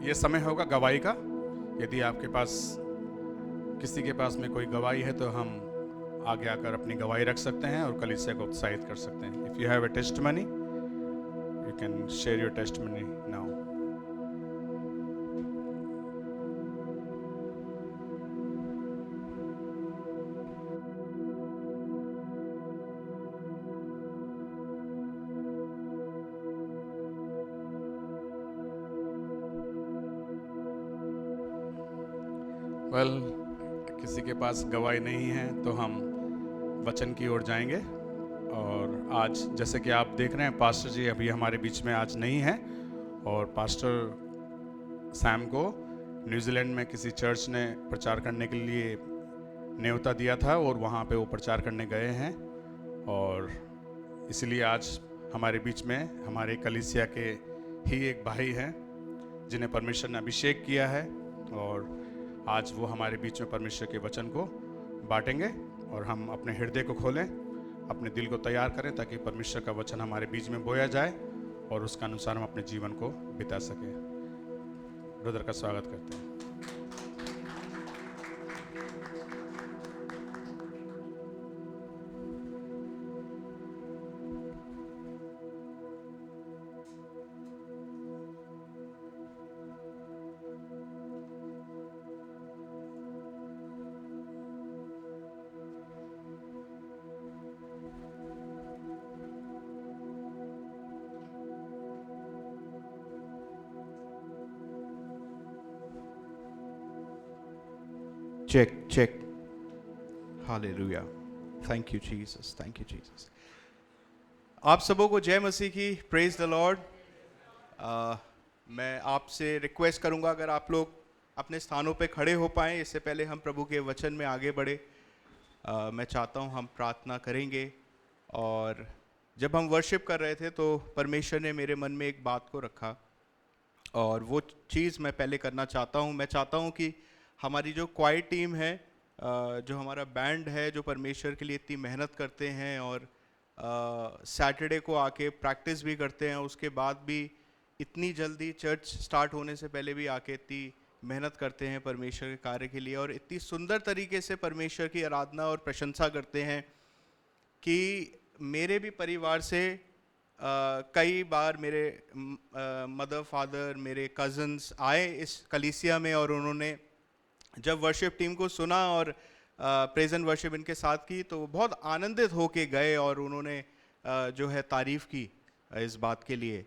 ये समय होगा गवाही का। यदि आपके पास किसी के पास में कोई गवाही है तो हम आगे आकर अपनी गवाही रख सकते हैं और कलीसिया को उत्साहित कर सकते हैं। If you have a testimony, you can share your testimony now. Well, किसी के पास गवाही नहीं है तो हम वचन की ओर जाएंगे। और आज जैसे कि आप देख रहे हैं, पास्टर जी अभी हमारे बीच में आज नहीं है, और पास्टर सैम को न्यूजीलैंड में किसी चर्च ने प्रचार करने के लिए न्योता दिया था और वहाँ पे वो प्रचार करने गए हैं। और इसलिए आज हमारे बीच में हमारे कलीसिया के ही एक भाई हैं जिन्हें परमेश्वर ने अभिषेक किया है, और आज वो हमारे बीच में परमेश्वर के वचन को बांटेंगे। और हम अपने हृदय को खोलें, अपने दिल को तैयार करें ताकि परमेश्वर का वचन हमारे बीच में बोया जाए और उसके अनुसार हम अपने जीवन को बिता सकें। ब्रदर का स्वागत करते हैं। check hallelujah, thank you Jesus, thank you Jesus. आप सबों को जय मसीह की, प्रेज द लॉर्ड। मैं आपसे रिक्वेस्ट करूंगा अगर आप लोग अपने स्थानों पे खड़े हो पाएं। इससे पहले हम प्रभु के वचन में आगे बढ़े, मैं चाहता हूं हम प्रार्थना करेंगे। और जब हम वर्शिप कर रहे थे तो परमेश्वर ने मेरे मन में एक बात को रखा, और वो चीज़ मैं पहले करना चाहता हूं। मैं चाहता हूं कि हमारी जो क्वायर टीम है, जो हमारा बैंड है, जो परमेश्वर के लिए इतनी मेहनत करते हैं और सैटरडे को आके प्रैक्टिस भी करते हैं, उसके बाद भी इतनी जल्दी चर्च स्टार्ट होने से पहले भी आके इतनी मेहनत करते हैं परमेश्वर के कार्य के लिए, और इतनी सुंदर तरीके से परमेश्वर की आराधना और प्रशंसा करते हैं कि मेरे भी परिवार से कई बार मेरे मदर फादर, मेरे कज़न्स आए इस कलीसिया में, और उन्होंने जब वर्शिप टीम को सुना और प्रेजेंट वर्शिप इनके साथ की तो वो बहुत आनंदित होके गए, और उन्होंने जो है तारीफ़ की इस बात के लिए।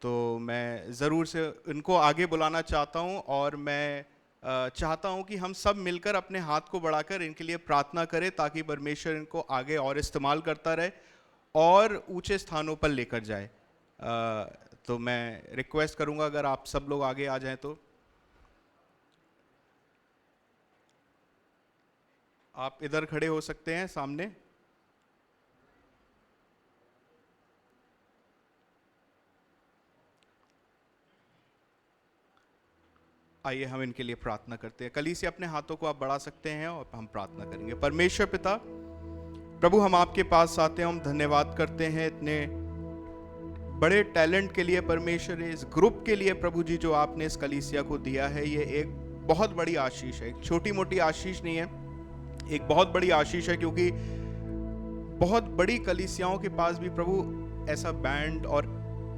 तो मैं ज़रूर से इनको आगे बुलाना चाहता हूँ, और मैं चाहता हूँ कि हम सब मिलकर अपने हाथ को बढ़ाकर इनके लिए प्रार्थना करें ताकि परमेश्वर इनको आगे और इस्तेमाल करता रहे और ऊंचे स्थानों पर लेकर जाए। तो मैं रिक्वेस्ट करूँगा अगर आप सब लोग आगे आ जाएं तो। आप इधर खड़े हो सकते हैं सामने। आइए हम इनके लिए प्रार्थना करते हैं। कलीसिया अपने हाथों को आप बढ़ा सकते हैं और हम प्रार्थना करेंगे। परमेश्वर पिता प्रभु, हम आपके पास आते हैं, हम धन्यवाद करते हैं इतने बड़े टैलेंट के लिए परमेश्वर, इस ग्रुप के लिए प्रभु जी जो आपने इस कलीसिया को दिया है। ये एक बहुत बड़ी आशीष है, एक छोटी मोटी आशीष नहीं है, एक बहुत बड़ी आशीष है, क्योंकि बहुत बड़ी कलीसियाओं के पास भी प्रभु ऐसा बैंड और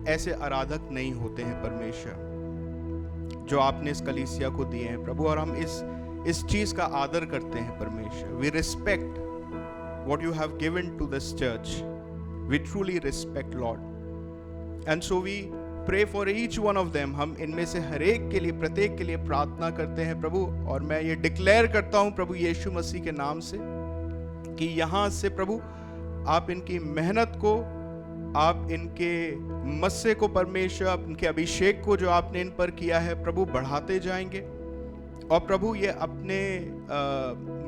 ऐसे आराधक नहीं होते हैं परमेश्वर जो आपने इस कलीसिया को दिए हैं प्रभु। और हम इस चीज का आदर करते हैं परमेश्वर। We respect what you have given to this church. We truly respect, Lord. And so we pray for each one of them. हम इनमें से हर एक के लिए, प्रत्येक के लिए प्रार्थना करते हैं प्रभु। और मैं ये डिक्लेयर करता हूँ प्रभु यीशु मसीह के नाम से कि यहाँ से प्रभु आप इनकी मेहनत को, आप इनके मस्से को परमेश्वर, आप इनके अभिषेक को जो आपने इन पर किया है प्रभु बढ़ाते जाएंगे। और प्रभु ये अपने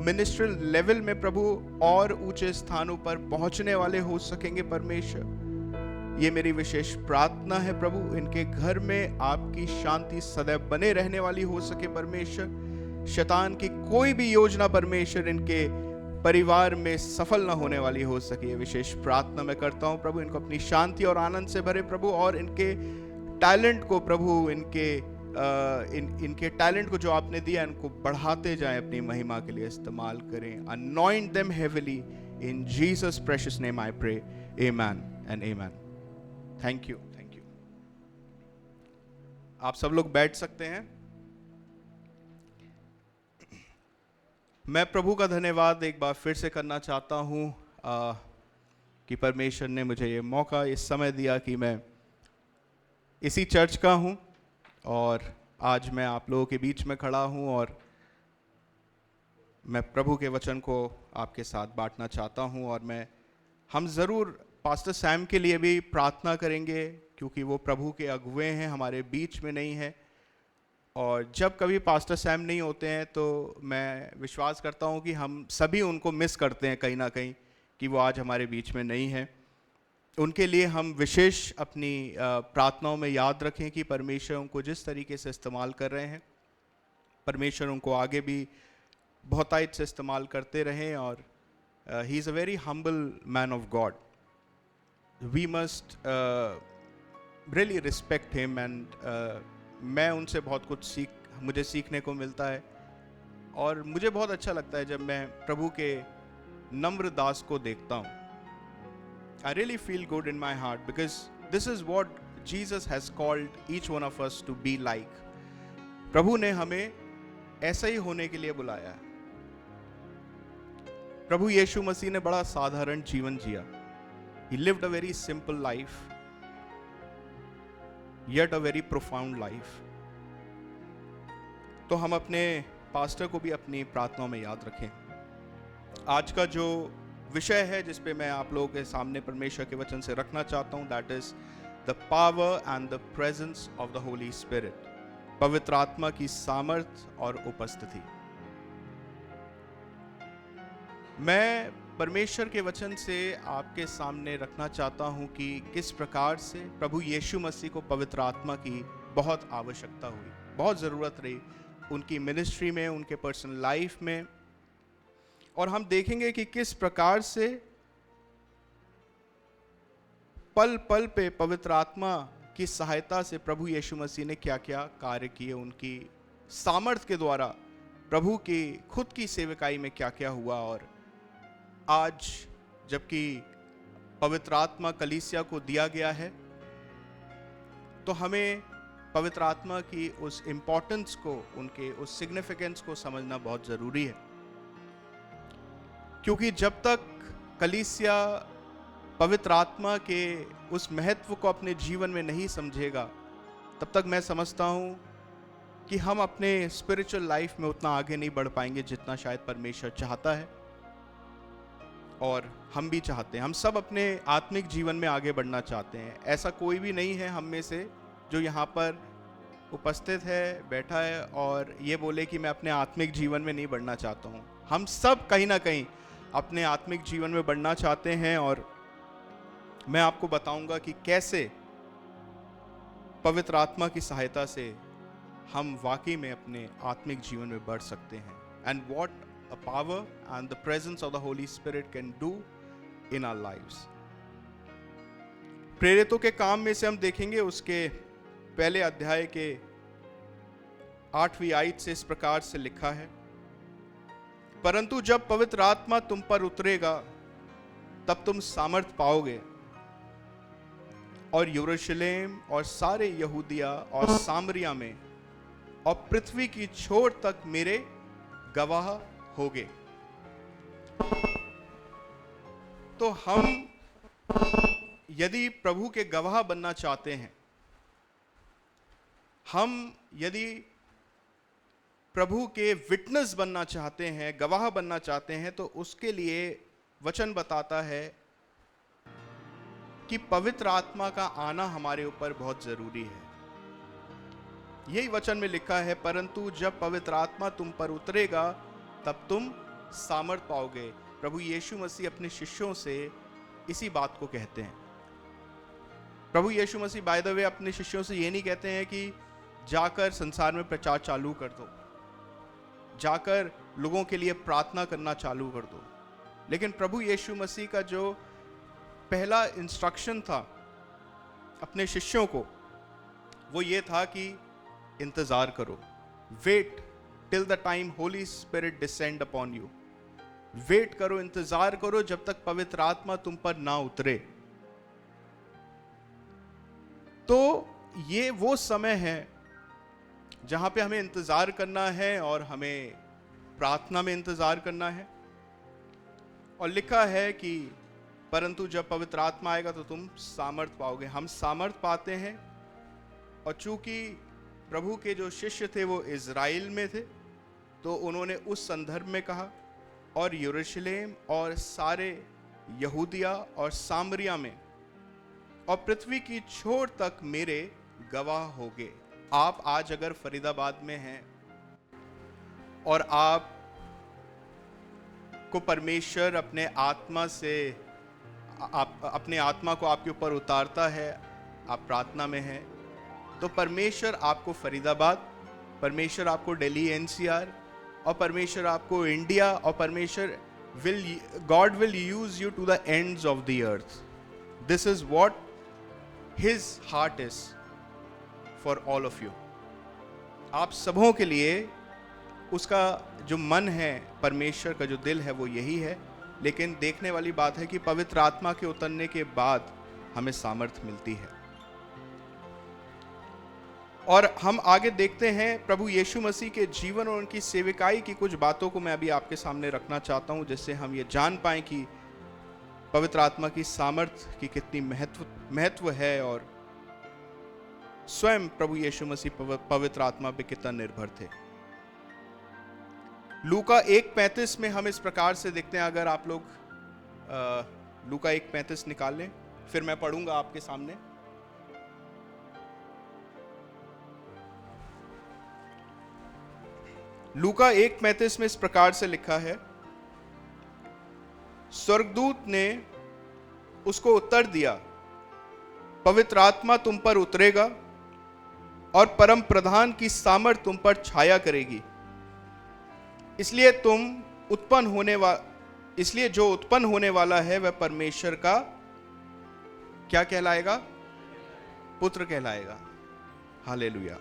मिनिस्ट्रियल लेवल में प्रभु और ऊंचे स्थानों पर पहुंचने वाले हो सकेंगे परमेश्वर। ये मेरी विशेष प्रार्थना है प्रभु। इनके घर में आपकी शांति सदैव बने रहने वाली हो सके परमेश्वर। शैतान की कोई भी योजना परमेश्वर इनके परिवार में सफल ना होने वाली हो सके, ये विशेष प्रार्थना मैं करता हूँ प्रभु। इनको अपनी शांति और आनंद से भरे प्रभु, और इनके टैलेंट को प्रभु, इनके टैलेंट को जो आपने दिया इनको बढ़ाते जाएं, अपनी महिमा के लिए इस्तेमाल करें। Anoint them heavily in Jesus' precious name I pray. Amen and amen. Thank you, thank you. आप सब लोग बैठ सकते हैं। मैं प्रभु का धन्यवाद एक बार फिर से करना चाहता हूँ कि परमेश्वर ने मुझे ये मौका, इस समय दिया कि मैं इसी चर्च का हूँ और आज मैं आप लोगों के बीच में खड़ा हूँ। और मैं प्रभु के वचन को आपके साथ बांटना चाहता हूं और हम ज़रूर पास्टर सैम के लिए भी प्रार्थना करेंगे, क्योंकि वो प्रभु के अगुवे हैं, हमारे बीच में नहीं है। और जब कभी पास्टर सैम नहीं होते हैं तो मैं विश्वास करता हूं कि हम सभी उनको मिस करते हैं कहीं ना कहीं, कि वो आज हमारे बीच में नहीं है। उनके लिए हम विशेष अपनी प्रार्थनाओं में याद रखें कि परमेश्वर उनको जिस तरीके से इस्तेमाल कर रहे हैं, परमेश्वर उनको आगे भी बहुतायत से इस्तेमाल करते रहें। और he is a very humble man of God, we must really respect him. And मैं उनसे बहुत कुछ मुझे सीखने को मिलता है, और मुझे बहुत अच्छा लगता है जब मैं प्रभु के नम्र दास को देखता हूँ। I really feel good in my heart because this is what Jesus has called each one of us to be like. प्रभु ने हमें ऐसा ही होने के लिए बुलाया है। प्रभु यीशु मसीह ने बड़ा साधारण जीवन जिया। He lived a very simple life, yet a very profound life. तो हम अपने पास्टर को भी अपनी प्रार्थनाओं में याद रखें। आज का जो विषय है जिस पे मैं आप लोगों के सामने परमेश्वर के वचन से रखना चाहता हूं, that is the power and the presence of the Holi spirit, पवित्र आत्मा की सामर्थ और उपस्थिति। मैं परमेश्वर के वचन से आपके सामने रखना चाहता हूं कि किस प्रकार से प्रभु यीशु मसीह को पवित्र आत्मा की बहुत आवश्यकता हुई, बहुत ज़रूरत रही उनकी मिनिस्ट्री में, उनके पर्सनल लाइफ में। और हम देखेंगे कि किस प्रकार से पल पल पे पवित्र आत्मा की सहायता से प्रभु यीशु मसीह ने क्या क्या कार्य किए, उनकी सामर्थ के द्वारा प्रभु की खुद की सेवकाई में क्या क्या हुआ। और आज जबकि पवित्र आत्मा कलीसिया को दिया गया है, तो हमें पवित्र आत्मा की उस इम्पोर्टेंस को, उनके उस सिग्निफिकेंस को समझना बहुत ज़रूरी है। क्योंकि जब तक कलीसिया पवित्र आत्मा के उस महत्व को अपने जीवन में नहीं समझेगा, तब तक मैं समझता हूँ कि हम अपने स्पिरिचुअल लाइफ में उतना आगे नहीं बढ़ पाएंगे जितना शायद परमेश्वर चाहता है और हम भी चाहते हैं। हम सब अपने आत्मिक जीवन में आगे बढ़ना चाहते हैं। ऐसा कोई भी नहीं है हम में से जो यहाँ पर उपस्थित है, बैठा है और ये बोले कि मैं अपने आत्मिक जीवन में नहीं बढ़ना चाहता हूँ। हम सब कहीं ना कहीं अपने आत्मिक जीवन में बढ़ना चाहते हैं, और मैं आपको बताऊंगा कि कैसे पवित्र आत्मा की सहायता से हम वाकई में अपने आत्मिक जीवन में बढ़ सकते हैं। And what a power and the presence of the Holi Spirit can do in our lives. प्रेरितों के काम में से हम देखेंगे उसके पहले अध्याय के 8वीं आयत से इस प्रकार से लिखा है, परंतु जब पवित्र आत्मा तुम पर उतरेगा तब तुम सामर्थ पाओगे, और यरूशलेम और सारे यहूदिया और सामरिया में और पृथ्वी की छोर तक मेरे गवाह होगे। तो हम यदि प्रभु के गवाह बनना चाहते हैं, हम यदि प्रभु के विटनेस बनना चाहते हैं, गवाह बनना चाहते हैं, तो उसके लिए वचन बताता है कि पवित्र आत्मा का आना हमारे ऊपर बहुत जरूरी है। यही वचन में लिखा है, परंतु जब पवित्र आत्मा तुम पर उतरेगा तब तुम सामर्थ पाओगे। प्रभु यीशु मसीह अपने शिष्यों से इसी बात को कहते हैं। प्रभु यीशु मसीह बाय द वे अपने शिष्यों से ये नहीं कहते हैं कि जाकर संसार में प्रचार चालू कर दो, जाकर लोगों के लिए प्रार्थना करना चालू कर दो। लेकिन प्रभु यीशु मसीह का जो पहला इंस्ट्रक्शन था अपने शिष्यों को, वो ये था कि इंतजार करो, wait till the time Holy Spirit descend upon you. Wait करो, इंतजार करो जब तक पवित्र आत्मा तुम पर ना उतरे। तो ये वो समय है जहां पे हमें इंतजार करना है और हमें प्रार्थना में इंतजार करना है। और लिखा है कि परंतु जब पवित्र आत्मा आएगा तो तुम सामर्थ पाओगे। हम सामर्थ पाते हैं, और चूंकि प्रभु के जो शिष्य थे वो इज़राइल में थे, तो उन्होंने उस संदर्भ में कहा, और यरूशलेम और सारे यहूदिया और सामरिया में और पृथ्वी की छोर तक मेरे गवाह होगे। आप आज अगर फरीदाबाद में हैं और आप को परमेश्वर अपने आत्मा से अपने आत्मा को आपके ऊपर उतारता है, आप प्रार्थना में हैं, तो परमेश्वर आपको फरीदाबाद, परमेश्वर आपको दिल्ली एनसीआर, और परमेश्वर आपको इंडिया, और परमेश्वर God will use you to the ends of the earth. This is what his heart is for all of you. आप सबों के लिए उसका जो मन है, परमेश्वर का जो दिल है, वो यही है। लेकिन देखने वाली बात है कि पवित्र आत्मा के उतरने के बाद हमें सामर्थ्य मिलती है। और हम आगे देखते हैं प्रभु यीशु मसीह के जीवन और उनकी सेविकाई की कुछ बातों को मैं अभी आपके सामने रखना चाहता हूं, जिससे हम ये जान पाएं कि पवित्र आत्मा की सामर्थ्य की कितनी महत्व है, और स्वयं प्रभु यीशु मसीह पवित्र आत्मा पे कितना निर्भर थे। लूका 1:35 में हम इस प्रकार से देखते हैं। अगर आप लोग लूका 1:35 निकाल लें, फिर मैं पढ़ूंगा आपके सामने। लूका 1:35 में इस प्रकार से लिखा है, स्वर्गदूत ने उसको उत्तर दिया, पवित्र आत्मा तुम पर उतरेगा और परम प्रधान की सामर्थ तुम पर छाया करेगी, इसलिए जो उत्पन्न होने वाला है वह परमेश्वर का क्या कहलाएगा? पुत्र कहलाएगा। हालेलुया।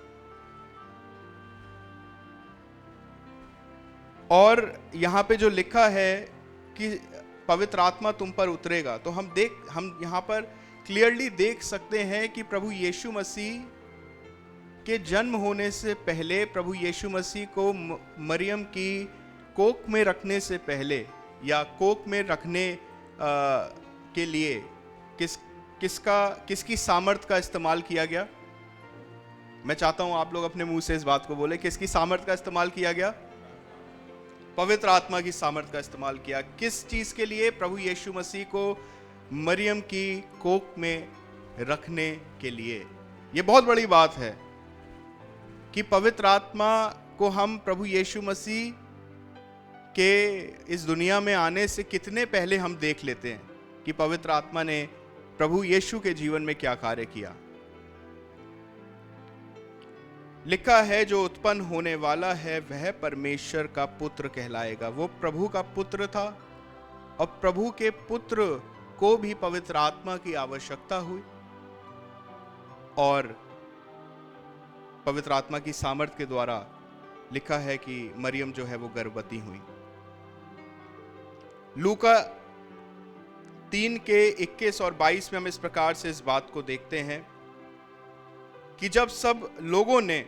और यहां पे जो लिखा है कि पवित्र आत्मा तुम पर उतरेगा, तो हम यहां पर क्लियरली देख सकते हैं कि प्रभु यीशु मसीह के जन्म होने से पहले, प्रभु यीशु मसीह को मरियम की कोख में रखने से पहले, या कोख में रखने के लिए किसकी सामर्थ का इस्तेमाल किया गया? मैं चाहता हूं आप लोग अपने मुंह से इस बात को बोले, किसकी सामर्थ का इस्तेमाल किया गया? पवित्र आत्मा की सामर्थ का इस्तेमाल किया। किस चीज के लिए? प्रभु यीशु मसीह को मरियम की कोख में रखने के लिए। यह बहुत बड़ी बात है कि पवित्र आत्मा को हम प्रभु यीशु मसीह के इस दुनिया में आने से कितने पहले हम देख लेते हैं कि पवित्र आत्मा ने प्रभु यीशु के जीवन में क्या कार्य किया। लिखा है, जो उत्पन्न होने वाला है वह परमेश्वर का पुत्र कहलाएगा। वो प्रभु का पुत्र था, और प्रभु के पुत्र को भी पवित्र आत्मा की आवश्यकता हुई, और पवित्र आत्मा की सामर्थ के द्वारा लिखा है कि मरियम जो है वो गर्भवती हुई। लूका 3:21 और 22 में हम इस प्रकार से इस बात को देखते हैं कि जब सब लोगों ने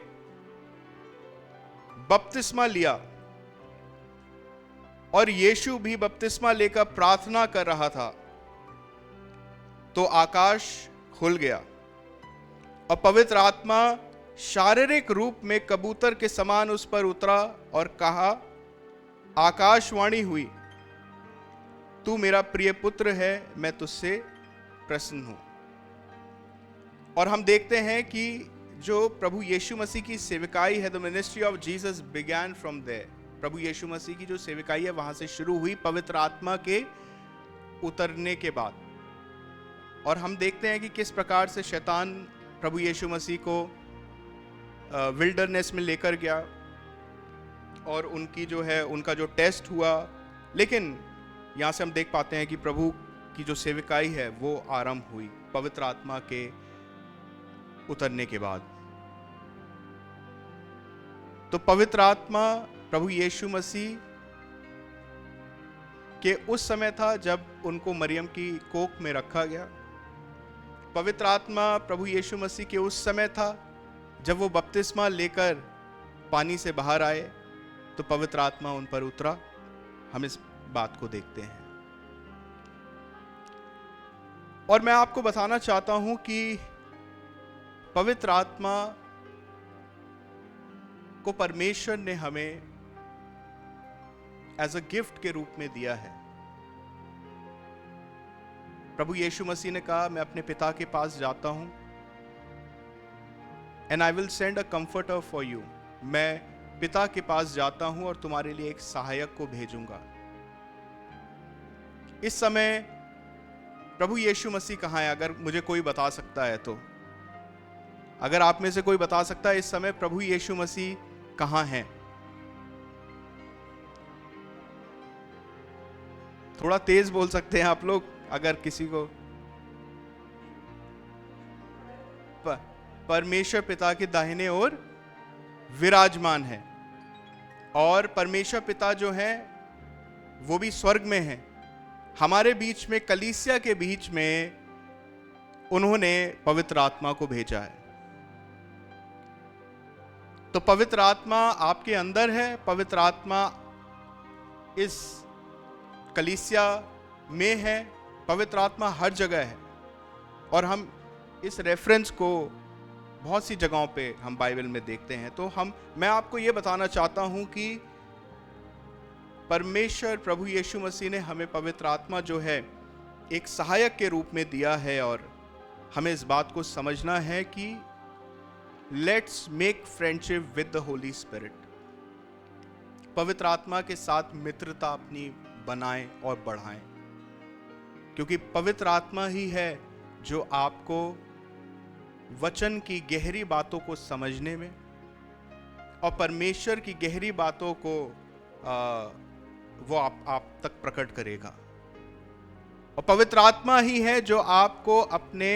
बपतिस्मा लिया और यीशु भी बपतिस्मा लेकर प्रार्थना कर रहा था, तो आकाश खुल गया और पवित्र आत्मा शारीरिक रूप में कबूतर के समान उस पर उतरा और कहा, आकाशवाणी हुई, तू मेरा प्रिय पुत्र है, मैं तुझसे प्रसन्न हूं। और हम देखते हैं कि जो प्रभु यीशु मसीह की सेवकाई है, the ministry of Jesus began from there. प्रभु यीशु मसीह की जो सेवकाई है वहां से शुरू हुई पवित्र आत्मा के उतरने के बाद। और हम देखते हैं कि किस प्रकार से शैतान प्रभु यीशु मसीह को विल्डरनेस में लेकर गया और उनका जो टेस्ट हुआ। लेकिन यहाँ से हम देख पाते हैं कि प्रभु की जो सेवकाई है वो आरंभ हुई पवित्र आत्मा के उतरने के बाद। तो पवित्र आत्मा प्रभु यीशु मसीह के उस समय था जब उनको मरियम की कोख में रखा गया। पवित्र आत्मा प्रभु यीशु मसीह के उस समय था जब वो बपतिस्मा लेकर पानी से बाहर आए, तो पवित्र आत्मा उन पर उतरा। हम इस बात को देखते हैं। और मैं आपको बताना चाहता हूं कि पवित्र आत्मा को परमेश्वर ने हमें एज अ गिफ्ट के रूप में दिया है। प्रभु यीशु मसीह ने कहा, मैं अपने पिता के पास जाता हूं, and I will send a comforter for you. मैं पिता के पास जाता हूं और तुम्हारे लिए एक सहायक को भेजूंगा। इस समय प्रभु यीशु मसीह कहां है? अगर मुझे कोई बता सकता है तो, अगर आप में से कोई बता सकता है इस समय प्रभु यीशु मसीह कहां है? थोड़ा तेज बोल सकते हैं आप लोग अगर किसी को। परमेश्वर पिता के दाहिने ओर विराजमान है, और परमेश्वर पिता जो है वो भी स्वर्ग में है। हमारे बीच में, कलीसिया के बीच में उन्होंने पवित्र आत्मा को भेजा है। तो पवित्र आत्मा आपके अंदर है, पवित्र आत्मा इस कलीसिया में है, पवित्र आत्मा हर जगह है। और हम इस रेफरेंस को बहुत सी जगहों पे हम बाइबल में देखते हैं। तो मैं आपको ये बताना चाहता हूं कि परमेश्वर प्रभु यीशु मसीह ने हमें पवित्र आत्मा जो है एक सहायक के रूप में दिया है, और हमें इस बात को समझना है कि let's make friendship with the Holi spirit. पवित्र आत्मा के साथ मित्रता अपनी बनाएं और बढ़ाएं, क्योंकि पवित्र आत्मा ही है जो आपको वचन की गहरी बातों को समझने में और परमेश्वर की गहरी बातों को वो आप तक प्रकट करेगा। और पवित्र आत्मा ही है जो आपको अपने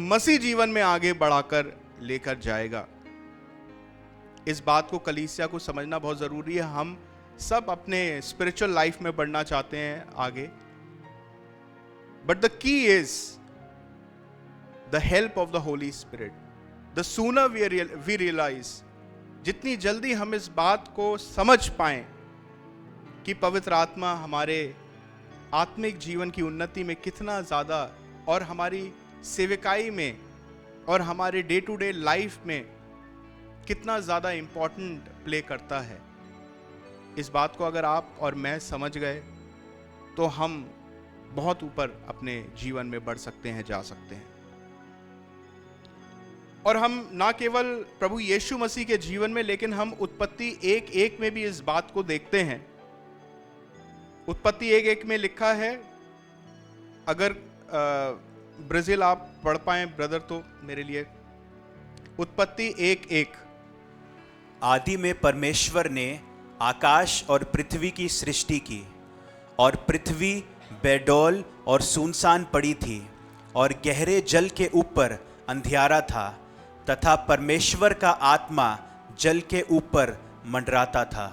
मसीह जीवन में आगे बढ़ाकर लेकर जाएगा। इस बात को कलीसिया को समझना बहुत जरूरी है। हम सब अपने स्पिरिचुअल लाइफ में बढ़ना चाहते हैं आगे, but the key is the help of the Holi Spirit. The sooner we realise, जितनी जल्दी हम इस बात को समझ पाएं कि पवित्र आत्मा हमारे आत्मिक जीवन की उन्नति में कितना ज़्यादा, और हमारी सेवकाई में और हमारे डे टू डे लाइफ में कितना ज़्यादा इम्पोर्टेंट प्ले करता है, इस बात को अगर आप और मैं समझ गए तो हम बहुत ऊपर अपने जीवन में बढ़ सकते हैं, जा सकते हैं। और हम ना केवल प्रभु यीशु मसीह के जीवन में, लेकिन हम उत्पत्ति 1:1 में भी इस बात को देखते हैं। उत्पत्ति 1:1 में लिखा है, अगर ब्राजील आप पढ़ पाए ब्रदर तो मेरे लिए। उत्पत्ति 1:1। आदि में परमेश्वर ने आकाश और पृथ्वी की सृष्टि की, और पृथ्वी बेडौल और सुनसान पड़ी थी, और गहरे जल के ऊपर अंधियारा था, तथा परमेश्वर का आत्मा जल के ऊपर मंडराता था।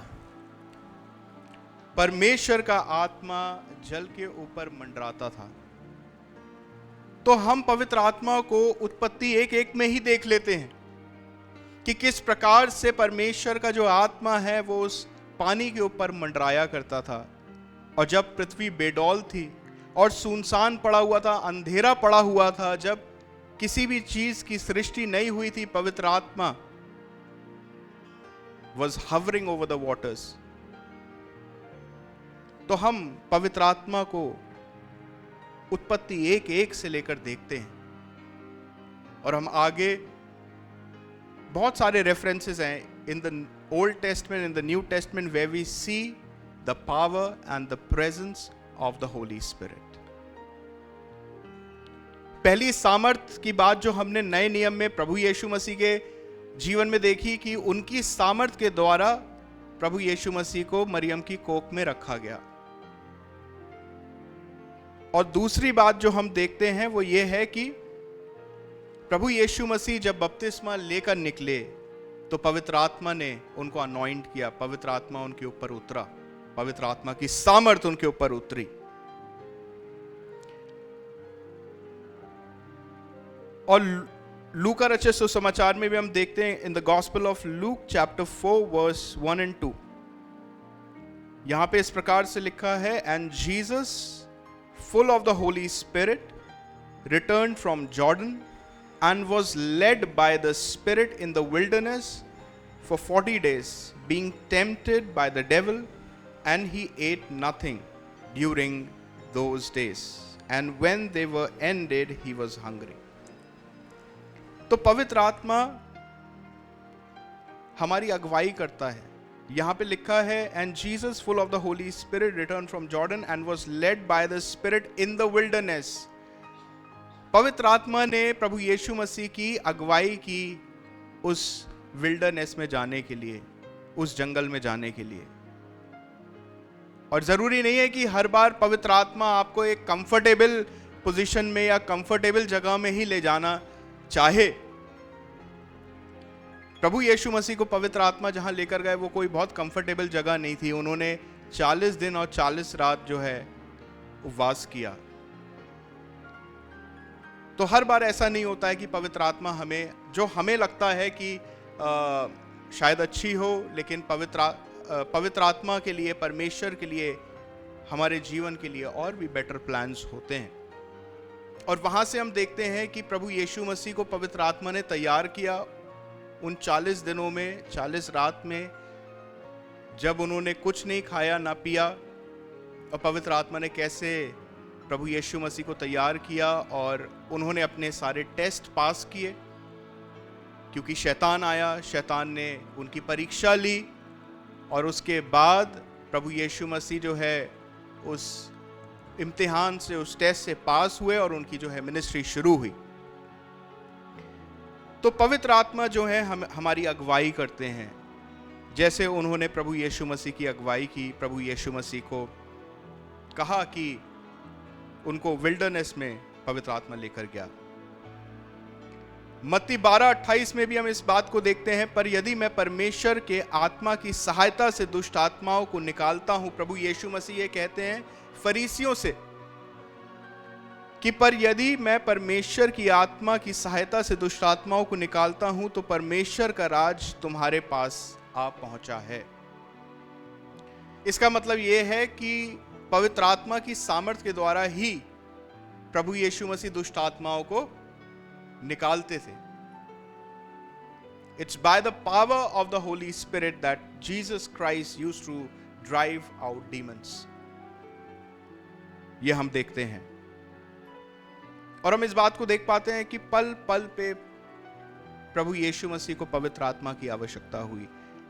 परमेश्वर का आत्मा जल के ऊपर मंडराता था। तो हम पवित्र आत्मा को उत्पत्ति 1:1 में ही देख लेते हैं कि किस प्रकार से परमेश्वर का जो आत्मा है वो उस पानी के ऊपर मंडराया करता था। और जब पृथ्वी बेडौल थी और सुनसान पड़ा हुआ था, अंधेरा पड़ा हुआ था, जब किसी भी चीज की सृष्टि नहीं हुई थी, पवित्र आत्मा was hovering over the waters। तो हम पवित्र आत्मा को उत्पत्ति 1:1 से लेकर देखते हैं, और हम आगे बहुत सारे रेफरेंसेस हैं in the Old Testament, in the New Testament, where we see the power and the presence of the Holi Spirit. पहली सामर्थ की बात जो हमने नए नियम में प्रभु यीशु मसीह के जीवन में देखी कि उनकी सामर्थ के द्वारा प्रभु यीशु मसीह को मरियम की कोख में रखा गया। और दूसरी बात जो हम देखते हैं वो ये है कि प्रभु यीशु मसीह जब बपतिस्मा लेकर निकले तो पवित्र आत्मा ने उनको अनॉइंट किया, पवित्र आत्मा उनके ऊपर उतरा, पवित्र आत्मा की सामर्थ उनके ऊपर उतरी। और लूका रचित सुसमाचार में भी हम देखते हैं in the gospel of Luke chapter 4 verse 1 and 2, यहां पे इस प्रकार से लिखा है, and Jesus full of the Holy Spirit returned from Jordan and was led by the Spirit in the wilderness for 40 days, being tempted by the devil, and he ate nothing during those days, and when they were ended, he was hungry. तो पवित्र आत्मा हमारी अगुवाई करता है. यहां पे लिखा है, and Jesus full of the Holi spirit return from Jordan and was led by the spirit in the wilderness. पवित्र आत्मा ने प्रभु यीशु मसीह की अगुवाई की उस विल्डरनेस में जाने के लिए, उस जंगल में जाने के लिए. और जरूरी नहीं है कि हर बार पवित्र आत्मा आपको एक कंफर्टेबल पोजीशन में या कंफर्टेबल जगह में ही ले जाना चाहे. प्रभु यीशु मसीह को पवित्र आत्मा जहां लेकर गए वो कोई बहुत कंफर्टेबल जगह नहीं थी. उन्होंने 40 दिन और 40 रात जो है उपवास किया. तो हर बार ऐसा नहीं होता है कि पवित्र आत्मा हमें लगता है कि शायद अच्छी हो, लेकिन पवित्र आत्मा के लिए, परमेश्वर के लिए, हमारे जीवन के लिए और भी बेटर प्लान्स होते हैं. और वहां से हम देखते हैं कि प्रभु यीशु मसीह को पवित्र आत्मा ने तैयार किया उन 40 दिनों में, 40 रात में, जब उन्होंने कुछ नहीं खाया ना पिया. और पवित्र आत्मा ने कैसे प्रभु यीशु मसीह को तैयार किया और उन्होंने अपने सारे टेस्ट पास किए, क्योंकि शैतान आया, शैतान ने उनकी परीक्षा ली और उसके बाद प्रभु यीशु मसीह जो है उस इम्तिहान से, उस टेस्ट से पास हुए और उनकी जो है मिनिस्ट्री शुरू हुई. तो पवित्र आत्मा जो है हमारी अगुवाई करते हैं, जैसे उन्होंने प्रभु यीशु मसीह की अगुवाई की. प्रभु यीशु मसीह को कहा कि उनको विल्डरनेस में पवित्र आत्मा लेकर गया. मत्ती 12:28 में भी हम इस बात को देखते हैं, पर यदि मैं परमेश्वर के आत्मा की सहायता से दुष्ट आत्माओं को निकालता हूं. प्रभु यीशु मसीह ये कहते हैं फरीसियों से कि पर यदि मैं परमेश्वर की आत्मा की सहायता से दुष्ट आत्माओं को निकालता हूं तो परमेश्वर का राज तुम्हारे पास आ पहुंचा है. इसका मतलब यह है कि पवित्र आत्मा की सामर्थ्य के द्वारा ही प्रभु यीशु मसीह दुष्ट आत्माओं को निकालते थे. It's by the power of the Holy Spirit that Jesus Christ used to drive out demons. ये हम देखते हैं और हम इस बात को देख पाते हैं कि पल पल पे प्रभु यीशु मसीह को पवित्र आत्मा की आवश्यकता हुई.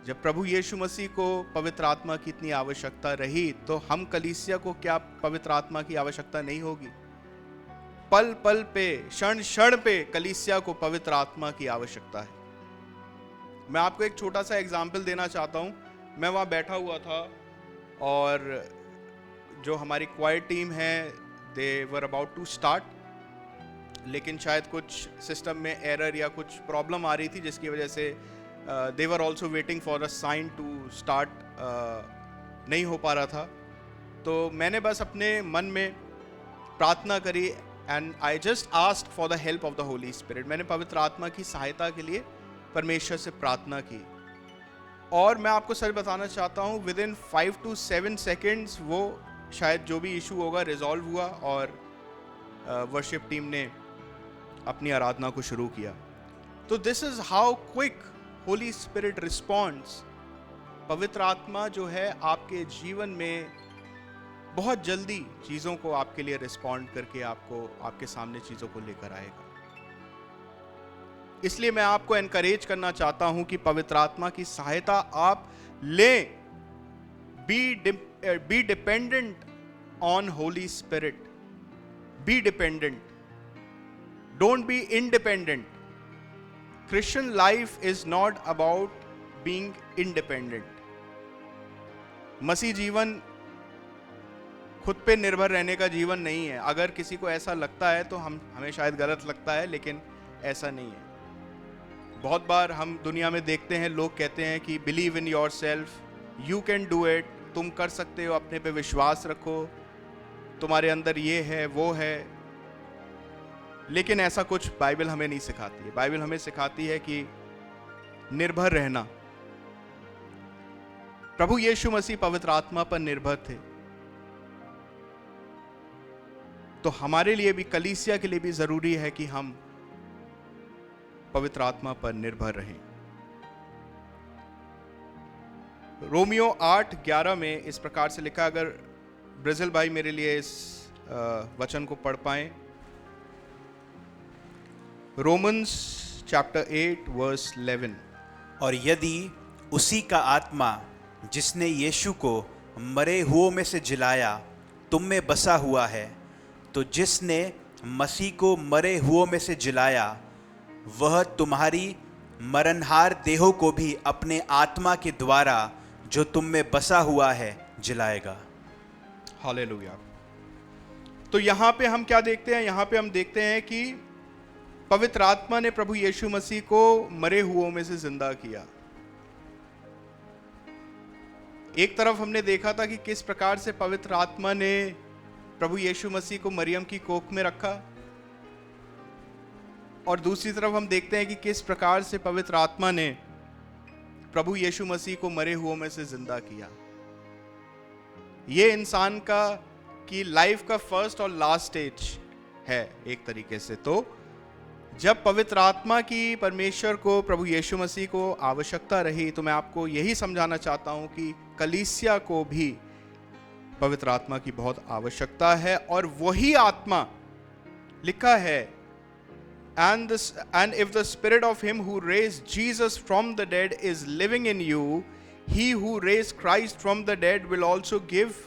जब प्रभु यीशु मसीह को पवित्र आत्मा की इतनी आवश्यकता रही, तो हम कलीसिया को क्या पवित्र आत्मा की आवश्यकता नहीं होगी? पल पल पे, क्षण क्षण पे कलीसिया को पवित्र आत्मा की आवश्यकता है. मैं आपको एक छोटा सा एग्जाम्पल देना चाहता हूं. मैं वहां बैठा हुआ था और जो हमारी क्वायर टीम है, दे वर अबाउट टू स्टार्ट, लेकिन शायद कुछ सिस्टम में एरर या कुछ प्रॉब्लम आ रही थी, जिसकी वजह से they were also waiting for a sign to start, नहीं हो पा रहा था. तो मैंने बस अपने मन में प्रार्थना करी and I just asked for the help of the Holi spirit. मैंने पवित्र आत्मा की सहायता के लिए परमेश्वर से प्रार्थना की और मैं आपको सच बताना चाहता हूँ, विद इन 5 to 7 सेकेंड्स वो शायद जो भी इशू होगा रिजॉल्व हुआ और वर्शिप टीम ने अपनी आराधना को शुरू किया. तो this is how quick Holi spirit responds. पवित्र आत्मा जो है आपके जीवन में बहुत जल्दी चीज़ों को आपके लिए रिस्पॉन्ड करके आपको आपके सामने चीज़ों को लेकर आएगा. इसलिए मैं आपको एनकरेज करना चाहता हूं कि पवित्र आत्मा की सहायता आप लें. Be dependent on holy spirit. Be dependent, don't be independent. Christian life is not about being independent. मसीह जीवन खुद पे निर्भर रहने का जीवन नहीं है. अगर किसी को ऐसा लगता है तो हमें शायद गलत लगता है, लेकिन ऐसा नहीं है. बहुत बार हम दुनिया में देखते हैं, लोग कहते हैं कि believe in your self, you can do it, तुम कर सकते हो, अपने पे विश्वास रखो, तुम्हारे अंदर ये है वो है. लेकिन ऐसा कुछ बाइबल हमें नहीं सिखाती है. बाइबल हमें सिखाती है कि निर्भर रहना. प्रभु यीशु मसीह पवित्र आत्मा पर निर्भर थे, तो हमारे लिए भी, कलीसिया के लिए भी जरूरी है कि हम पवित्र आत्मा पर निर्भर रहें. रोमियो 8:11 में इस प्रकार से लिखा, अगर ब्राजील भाई मेरे लिए इस वचन को पढ़ पाए। Romans chapter 8 verse 11। और यदि उसी का आत्मा जिसने यीशु को मरे हुओं में से जिलाया तुम में बसा हुआ है, तो जिसने मसीह को मरे हुओं में से जिलाया वह तुम्हारी मरणहार देहों को भी अपने आत्मा के द्वारा जो तुम में बसा हुआ है जिलाएगा। हालेलुया। तो यहाँ पे हम क्या देखते हैं? यहाँ पे हम देखते हैं कि पवित्र आत्मा ने प्रभु यीशु मसीह को मरे हुओं में से जिंदा किया। एक तरफ हमने देखा था कि किस प्रकार से पवित्र आत्मा ने प्रभु यीशु मसीह को मरियम की कोख में रखा, और दूसरी तरफ हम देखते हैं कि किस प्रकार से पवित्र आत्मा ने प्रभु यीशु मसीह को मरे हुओं में से जिंदा किया। ये इंसान की लाइफ का फर्स्ट और लास्ट स्टेज है एक तरीके से। तो जब पवित्र आत्मा की परमेश्वर को, प्रभु यीशु मसीह को आवश्यकता रही, तो मैं आपको यही समझाना चाहता हूं कि कलीसिया को भी पवित्र आत्मा की बहुत आवश्यकता है। और वही आत्मा, लिखा है, and if the spirit of him who raised Jesus from the dead is living in you, he who raised Christ from the dead will also give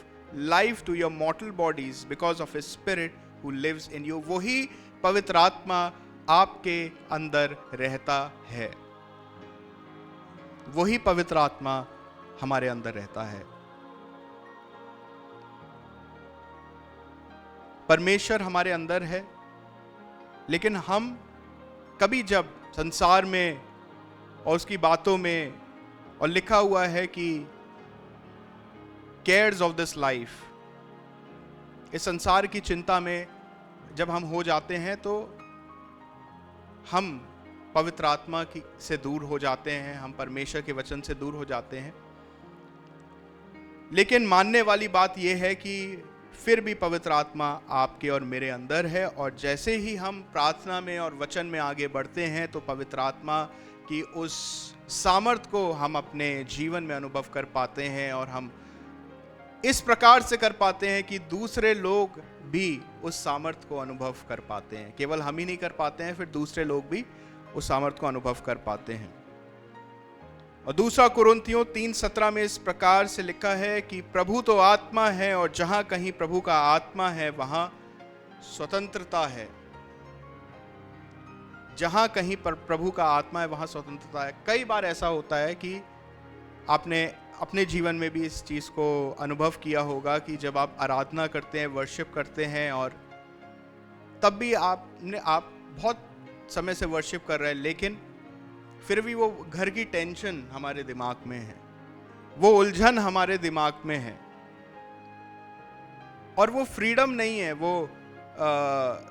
life to your mortal bodies because of his spirit who lives in you। वही पवित्र आत्मा आपके अंदर रहता है, वही पवित्र आत्मा हमारे अंदर रहता है। परमेश्वर हमारे अंदर है, लेकिन हम कभी जब संसार में और उसकी बातों में, और लिखा हुआ है कि केयर्स ऑफ दिस लाइफ, इस संसार की चिंता में जब हम हो जाते हैं तो हम पवित्र आत्मा से दूर हो जाते हैं, हम परमेश्वर के वचन से दूर हो जाते हैं। लेकिन मानने वाली बात यह है कि फिर भी पवित्र आत्मा आपके और मेरे अंदर है, और जैसे ही हम प्रार्थना में और वचन में आगे बढ़ते हैं तो पवित्र आत्मा की उस सामर्थ को हम अपने जीवन में अनुभव कर पाते हैं, और हम इस प्रकार से कर पाते हैं कि दूसरे लोग भी उस सामर्थ को अनुभव कर पाते हैं। केवल हम ही नहीं कर पाते हैं, फिर दूसरे लोग भी उस सामर्थ को अनुभव कर पाते हैं। और दूसरा कुरिन्थियों 3:17 में इस प्रकार से लिखा है कि प्रभु तो आत्मा है, और जहां कहीं प्रभु का आत्मा है वहां स्वतंत्रता है। जहां कहीं पर प्रभु का आत्मा है वहां स्वतंत्रता है। कई बार ऐसा होता है कि आपने अपने जीवन में भी इस चीज को अनुभव किया होगा कि जब आप आराधना करते हैं, वर्शिप करते हैं, और तब भी आप बहुत समय से वर्शिप कर रहे हैं, लेकिन फिर भी वो घर की टेंशन हमारे दिमाग में है, वो उलझन हमारे दिमाग में है, और वो फ्रीडम नहीं है, वो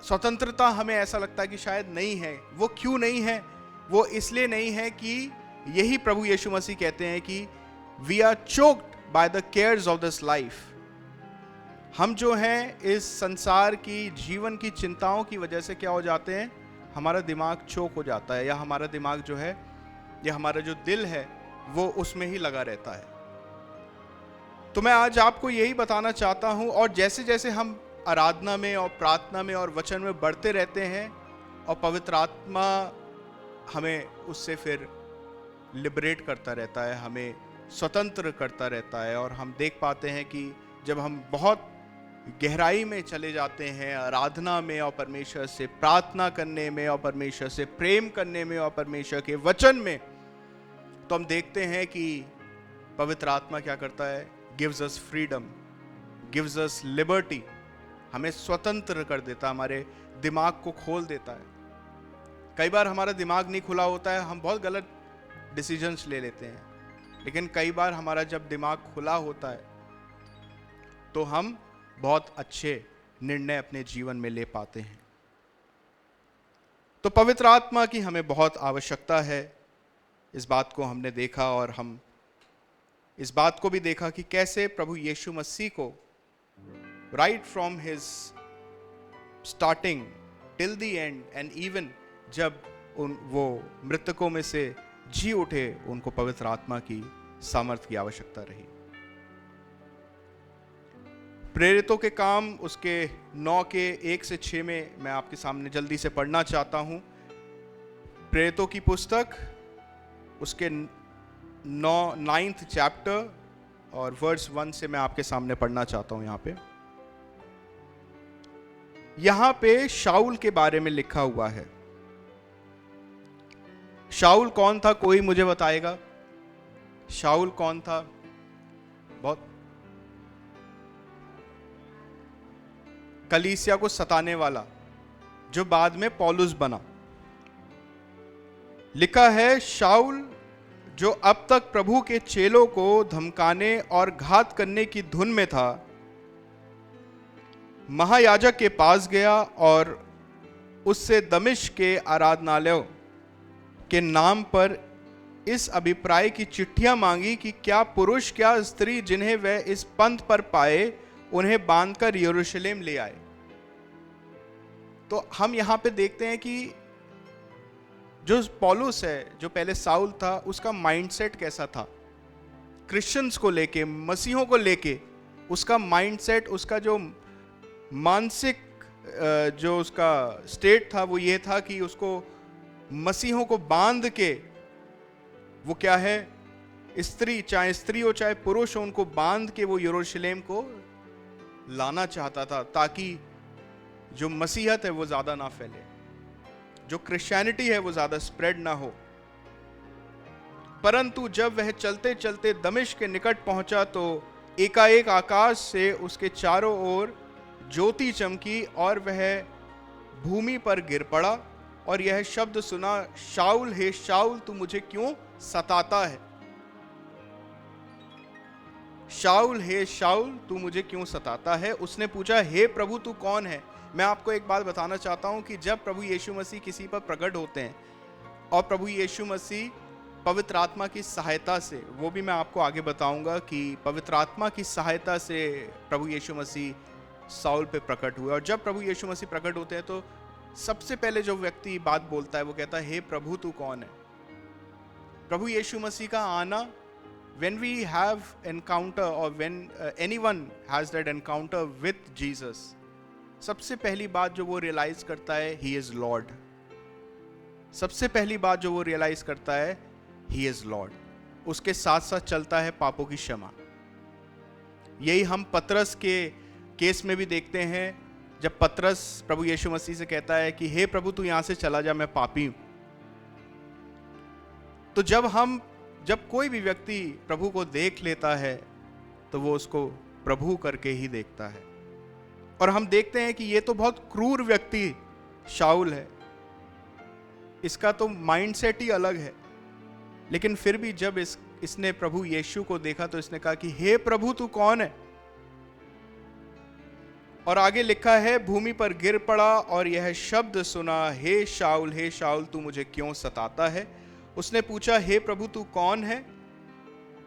स्वतंत्रता हमें ऐसा लगता है कि शायद नहीं है। वो क्यों नहीं है? वो इसलिए नहीं है कि यही प्रभु यीशु मसीह कहते हैं कि we are choked by the cares of this life. हम जो हैं इस संसार की, जीवन की चिंताओं की वजह से क्या हो जाते हैं, हमारा दिमाग चोक हो जाता है, या हमारा दिमाग जो है, या हमारा जो दिल है वो उसमें ही लगा रहता है। तो मैं आज आपको यही बताना चाहता हूं, और जैसे जैसे हम आराधना में और प्रार्थना में और वचन में बढ़ते रहते हैं, और पवित्र आत्मा हमें उससे फिर लिबरेट करता रहता है, हमें स्वतंत्र करता रहता है, और हम देख पाते हैं कि जब हम बहुत गहराई में चले जाते हैं आराधना में और परमेश्वर से प्रार्थना करने में और परमेश्वर से प्रेम करने में और परमेश्वर के वचन में, तो हम देखते हैं कि पवित्र आत्मा क्या करता है, gives us freedom, gives us liberty, हमें स्वतंत्र कर देता, हमारे दिमाग को खोल देता है। कई बार हमारा दिमाग नहीं खुला होता है, हम बहुत गलत डिसीजंस ले लेते हैं, लेकिन कई बार हमारा जब दिमाग खुला होता है तो हम बहुत अच्छे निर्णय अपने जीवन में ले पाते हैं। तो पवित्र आत्मा की हमें बहुत आवश्यकता है, इस बात को हमने देखा, और हम इस बात को भी देखा कि कैसे प्रभु यीशु मसीह को right from his starting till the end, and even जब वो मृतकों में से जी उठे, उनको पवित्र आत्मा की सामर्थ्य की आवश्यकता रही। प्रेरितों के काम उसके 9 के 1 से 6 में मैं आपके सामने जल्दी से पढ़ना चाहता हूं। प्रेरितों की पुस्तक उसके 9th चैप्टर और वर्स 1 से मैं आपके सामने पढ़ना चाहता हूं। यहां पे शाऊल के बारे में लिखा हुआ है। शाऊल कौन था, कोई मुझे बताएगा? शाऊल कौन था? बहुत कलीसिया को सताने वाला, जो बाद में पौलुस बना। लिखा है, शाऊल जो अब तक प्रभु के चेलों को धमकाने और घात करने की धुन में था, महायाजक के पास गया और उससे दमिश्क के आराधनालयों के नाम पर इस अभिप्राय की चिट्ठियां मांगी कि क्या पुरुष क्या स्त्री जिन्हें वह इस पंथ पर पाए उन्हें बांधकर यरूशलेम ले आए। तो हम यहां पे देखते हैं कि जो पौलुस है, जो पहले साउल था, उसका माइंडसेट कैसा था क्रिश्चियंस को लेके, मसीहों को लेके। उसका माइंडसेट, उसका जो मानसिक जो उसका स्टेट था वो ये था कि उसको मसीहों को बांध के, वो क्या है, चाहे स्त्री हो चाहे पुरुष हो, उनको बांध के वो यरूशलेम को लाना चाहता था, ताकि जो मसीहत है वो ज्यादा ना फैले, जो क्रिश्चियनिटी है वो ज्यादा स्प्रेड ना हो। परंतु जब वह चलते चलते दमिश्क के निकट पहुंचा तो एकाएक आकाश से उसके चारों ओर ज्योति चमकी और वह भूमि पर गिर पड़ा और यह शब्द सुना, शाऊल हे शाऊल तू मुझे क्यों सताता है। शाऊल हे शाऊल तू मुझे क्यों सताता है। उसने पूछा, हे प्रभु तू कौन है। मैं आपको एक बात बताना चाहता हूं कि जब प्रभु यीशु मसीह किसी पर प्रकट होते हैं और प्रभु यीशु मसीह पवित्र आत्मा की सहायता से, वो भी मैं आपको आगे बताऊंगा कि पवित्र आत्मा की सहायता से प्रभु यीशु मसीह साउल पे प्रकट हुए। और जब प्रभु यीशु मसीह प्रकट होते हैं तो सबसे पहले जो व्यक्ति बात बोलता है वो कहता है, हे प्रभु तू कौन है। प्रभु यीशु मसीह का आना, when we have encounter or when anyone has that encounter with Jesus, सबसे पहली बात जो वो रियलाइज करता है, he is Lord। सबसे पहली बात जो वो रियलाइज करता है, he is Lord। उसके साथ साथ चलता है पापों की क्षमा। यही हम पतरस के केस में भी देखते हैं, जब पतरस प्रभु यीशु मसीह से कहता है कि हे प्रभु तू यहां से चला जा, मैं पापी हूं। तो जब कोई भी व्यक्ति प्रभु को देख लेता है तो वो उसको प्रभु करके ही देखता है। और हम देखते हैं कि ये तो बहुत क्रूर व्यक्ति शाऊल है, इसका तो माइंडसेट ही अलग है, लेकिन फिर भी जब इसने प्रभु यीशु को देखा तो इसने कहा कि हे प्रभु तू कौन है। और आगे लिखा है, भूमि पर गिर पड़ा और यह शब्द सुना, हे शाऊल तू मुझे क्यों सताता है। उसने पूछा, हे प्रभु तू कौन है।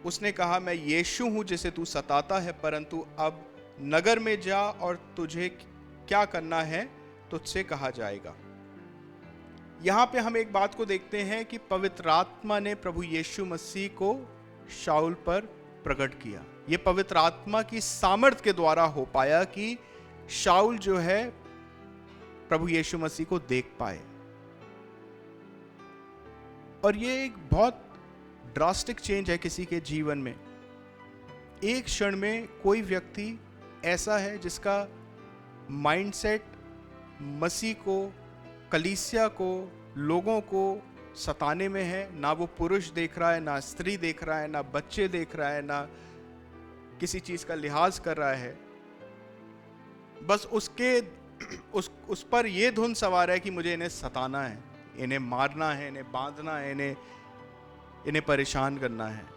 उसने कहा, मैं यीशु हूं जिसे तू सताता है, परंतु अब नगर में जा और तुझे क्या करना है तुझसे कहा जाएगा। यहां पे हम एक बात को देखते हैं कि पवित्र आत्मा ने प्रभु यीशु मसीह को शाऊल पर प्रकट किया। यह पवित्र आत्मा की सामर्थ्य के द्वारा हो पाया कि शाऊल जो है प्रभु यीशु मसीह को देख पाए। और ये एक बहुत ड्रास्टिक चेंज है किसी के जीवन में। एक क्षण में कोई व्यक्ति ऐसा है जिसका माइंडसेट मसीह को, कलीसिया को, लोगों को सताने में है। ना वो पुरुष देख रहा है, ना स्त्री देख रहा है, ना बच्चे देख रहा है, ना किसी चीज का लिहाज कर रहा है। बस उस पर ये धुन सवार है कि मुझे इन्हें सताना है, इन्हें मारना है, इन्हें बांधना है, इन्हें परेशान करना है।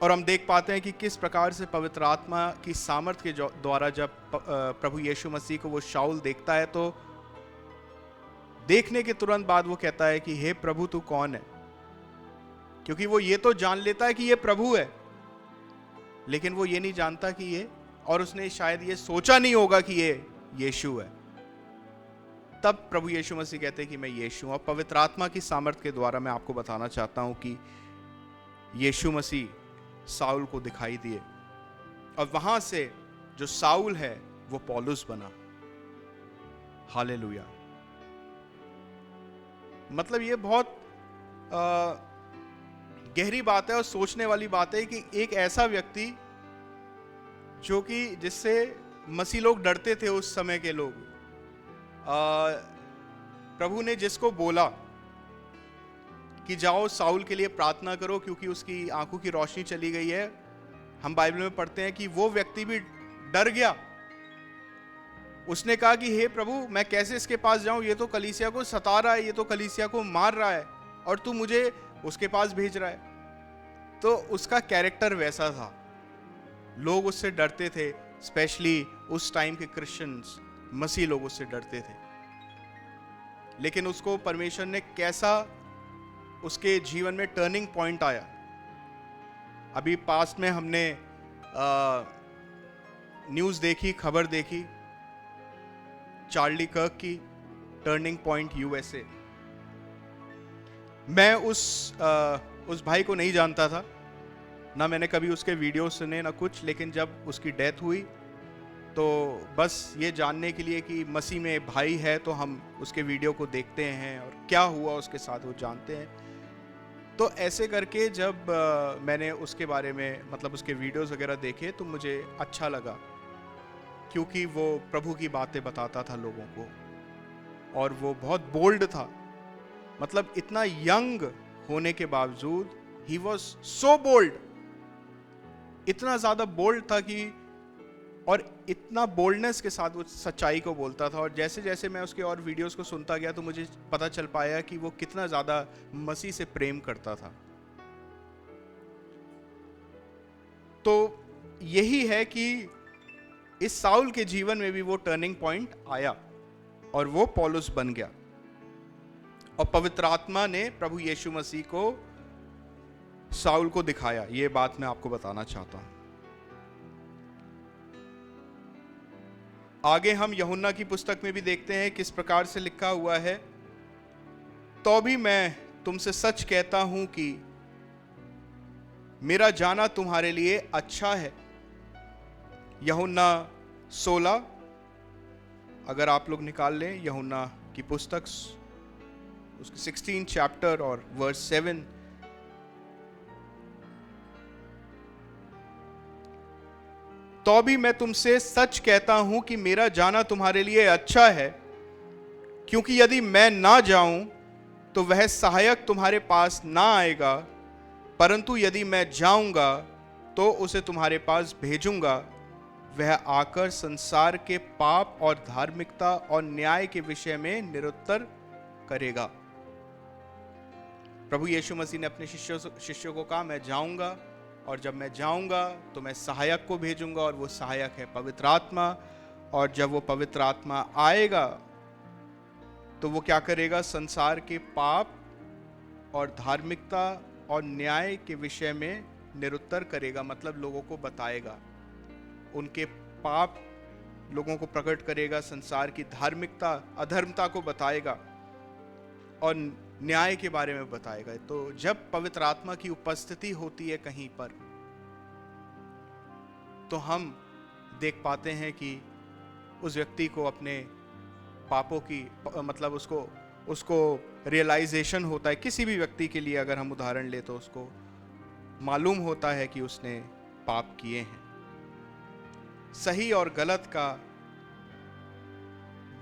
और हम देख पाते हैं कि किस प्रकार से पवित्र आत्मा की सामर्थ्य के द्वारा जब प्रभु यीशु मसीह को वो शाऊल देखता है तो देखने के तुरंत बाद वो कहता है कि हे प्रभु तू कौन है। क्योंकि वो ये तो जान लेता है कि ये प्रभु है, लेकिन वो ये नहीं जानता कि ये, और उसने शायद ये सोचा नहीं होगा कि ये यीशु है। तब प्रभु यीशु मसीह कहते हैं कि मैं यीशु हूं। और पवित्र आत्मा की सामर्थ्य के द्वारा मैं आपको बताना चाहता हूं कि यीशु मसीह साउल को दिखाई दिए और वहां से जो साउल है वो पौलुस बना। हालेलुया। मतलब ये बहुत गहरी बात है और सोचने वाली बात है कि एक ऐसा व्यक्ति जो कि जिससे मसीह लोग डरते थे, उस समय के लोग, प्रभु ने जिसको बोला कि जाओ साउल के लिए प्रार्थना करो क्योंकि उसकी आंखों की रोशनी चली गई है, हम बाइबल में पढ़ते हैं कि वो व्यक्ति भी डर गया। उसने कहा कि हे प्रभु, मैं कैसे इसके पास जाऊं, ये तो कलीसिया को सता रहा है, ये तो कलीसिया को मार रहा है और तू मुझे उसके पास भेज रहा है। तो उसका कैरेक्टर वैसा था, लोग उससे डरते थे, स्पेशली उस टाइम के क्रिश्चियंस, मसीह लोग उससे डरते थे। लेकिन उसको परमेश्वर ने कैसा, उसके जीवन में टर्निंग पॉइंट आया। अभी पास्ट में हमने न्यूज़ देखी, खबर देखी चार्ली कर्क की, टर्निंग पॉइंट यूएसए। मैं उस भाई को नहीं जानता था, ना मैंने कभी उसके वीडियो सुने ना कुछ, लेकिन जब उसकी डेथ हुई तो बस ये जानने के लिए कि मसीह में भाई है तो हम उसके वीडियो को देखते हैं और क्या हुआ उसके साथ वो जानते हैं। तो ऐसे करके जब मैंने उसके बारे में, मतलब उसके वीडियोस वगैरह देखे तो मुझे अच्छा लगा, क्योंकि वो प्रभु की बातें बताता था लोगों को और वो बहुत बोल्ड था। मतलब इतना यंग होने के बावजूद ही वॉज सो बोल्ड, इतना ज्यादा बोल्ड था कि, और इतना बोल्डनेस के साथ वो सच्चाई को बोलता था। और जैसे जैसे मैं उसके और वीडियोस को सुनता गया तो मुझे पता चल पाया कि वो कितना ज्यादा मसीह से प्रेम करता था। तो यही है कि इस साउल के जीवन में भी वो टर्निंग पॉइंट आया और वो पौलुस बन गया और पवित्र आत्मा ने प्रभु यीशु मसीह को साउल को दिखाया। ये बात मैं आपको बताना चाहता हूं। आगे हम यूहन्ना की पुस्तक में भी देखते हैं किस प्रकार से लिखा हुआ है, तो भी मैं तुमसे सच कहता हूं कि मेरा जाना तुम्हारे लिए अच्छा है। यूहन्ना 16, अगर आप लोग निकाल लें यूहन्ना की पुस्तक, उसके 16 चैप्टर और वर्स 7, तो भी मैं तुमसे सच कहता हूं कि मेरा जाना तुम्हारे लिए अच्छा है, क्योंकि यदि मैं ना जाऊं तो वह सहायक तुम्हारे पास ना आएगा, परंतु यदि मैं जाऊंगा तो उसे तुम्हारे पास भेजूंगा। वह आकर संसार के पाप और धार्मिकता और न्याय के विषय में निरुत्तर करेगा। प्रभु यीशु मसीह ने अपने शिष्यों को कहा, मैं जाऊंगा और जब मैं जाऊंगा तो मैं सहायक को भेजूंगा, और वो सहायक है पवित्र आत्मा। और जब वो पवित्र आत्मा आएगा तो वो क्या करेगा? संसार के पाप और धार्मिकता और न्याय के विषय में निरुत्तर करेगा, मतलब लोगों को बताएगा, उनके पाप लोगों को प्रकट करेगा, संसार की धार्मिकता अधर्मता को बताएगा और न्याय के बारे में बताएगा। तो जब पवित्र आत्मा की उपस्थिति होती है कहीं पर, तो हम देख पाते हैं कि उस व्यक्ति को अपने पापों की, मतलब उसको रियलाइजेशन होता है। किसी भी व्यक्ति के लिए अगर हम उदाहरण ले तो उसको मालूम होता है कि उसने पाप किए हैं। सही और गलत का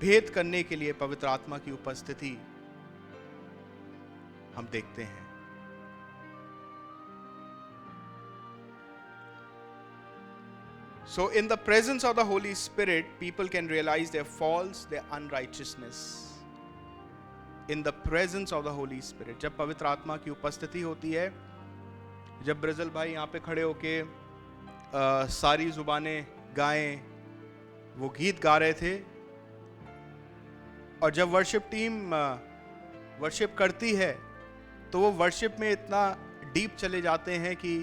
भेद करने के लिए पवित्र आत्मा की उपस्थिति हम देखते हैं। So in the presence of the Holy Spirit, people can realize their faults, their unrighteousness. In the presence of the Holy Spirit, जब पवित्र आत्मा की उपस्थिति होती है, जब ब्रजल भाई यहाँ पे खड़े होके सारी जुबानें गाएं, वो गीत गा रहे थे, और जब वर्शिप टीम वर्शिप करती है तो वो वर्शिप में इतना डीप चले जाते हैं कि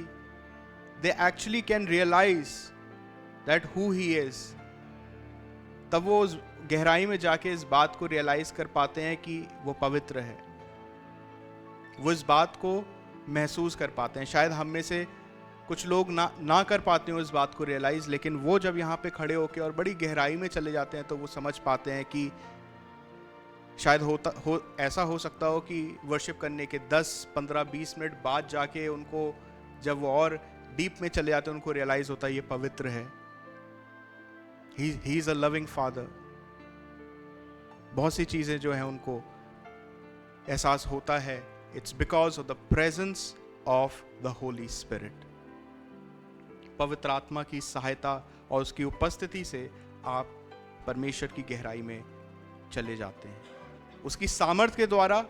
they actually can realise that who he is. तब वो उस गहराई में जाके इस बात को रियलाइज कर पाते हैं कि वो पवित्र है। वो इस बात को महसूस कर पाते हैं। शायद हम में से कुछ लोग ना कर पाते हैं उस बात को रियलाइज़, लेकिन वो जब यहाँ पे खड़े होके और बड़ी गहराई में चले जाते हैं तो वो समझ पाते हैं कि शायद ऐसा हो सकता हो कि वर्शिप करने के 10, 15, 20 मिनट बाद जाके उनको, जब वो और डीप में चले जाते हैं, उनको रियलाइज़ होता है ये पवित्र है। ही इज़ अ लविंग फादर। बहुत सी चीज़ें जो हैं उनको एहसास होता है। It's because of the presence of the Holi spirit. पवित्र आत्मा की सहायता और उसकी उपस्थिति से आप परमेश्वर की गहराई में चले जाते हैं। उसकी सामर्थ के द्वारा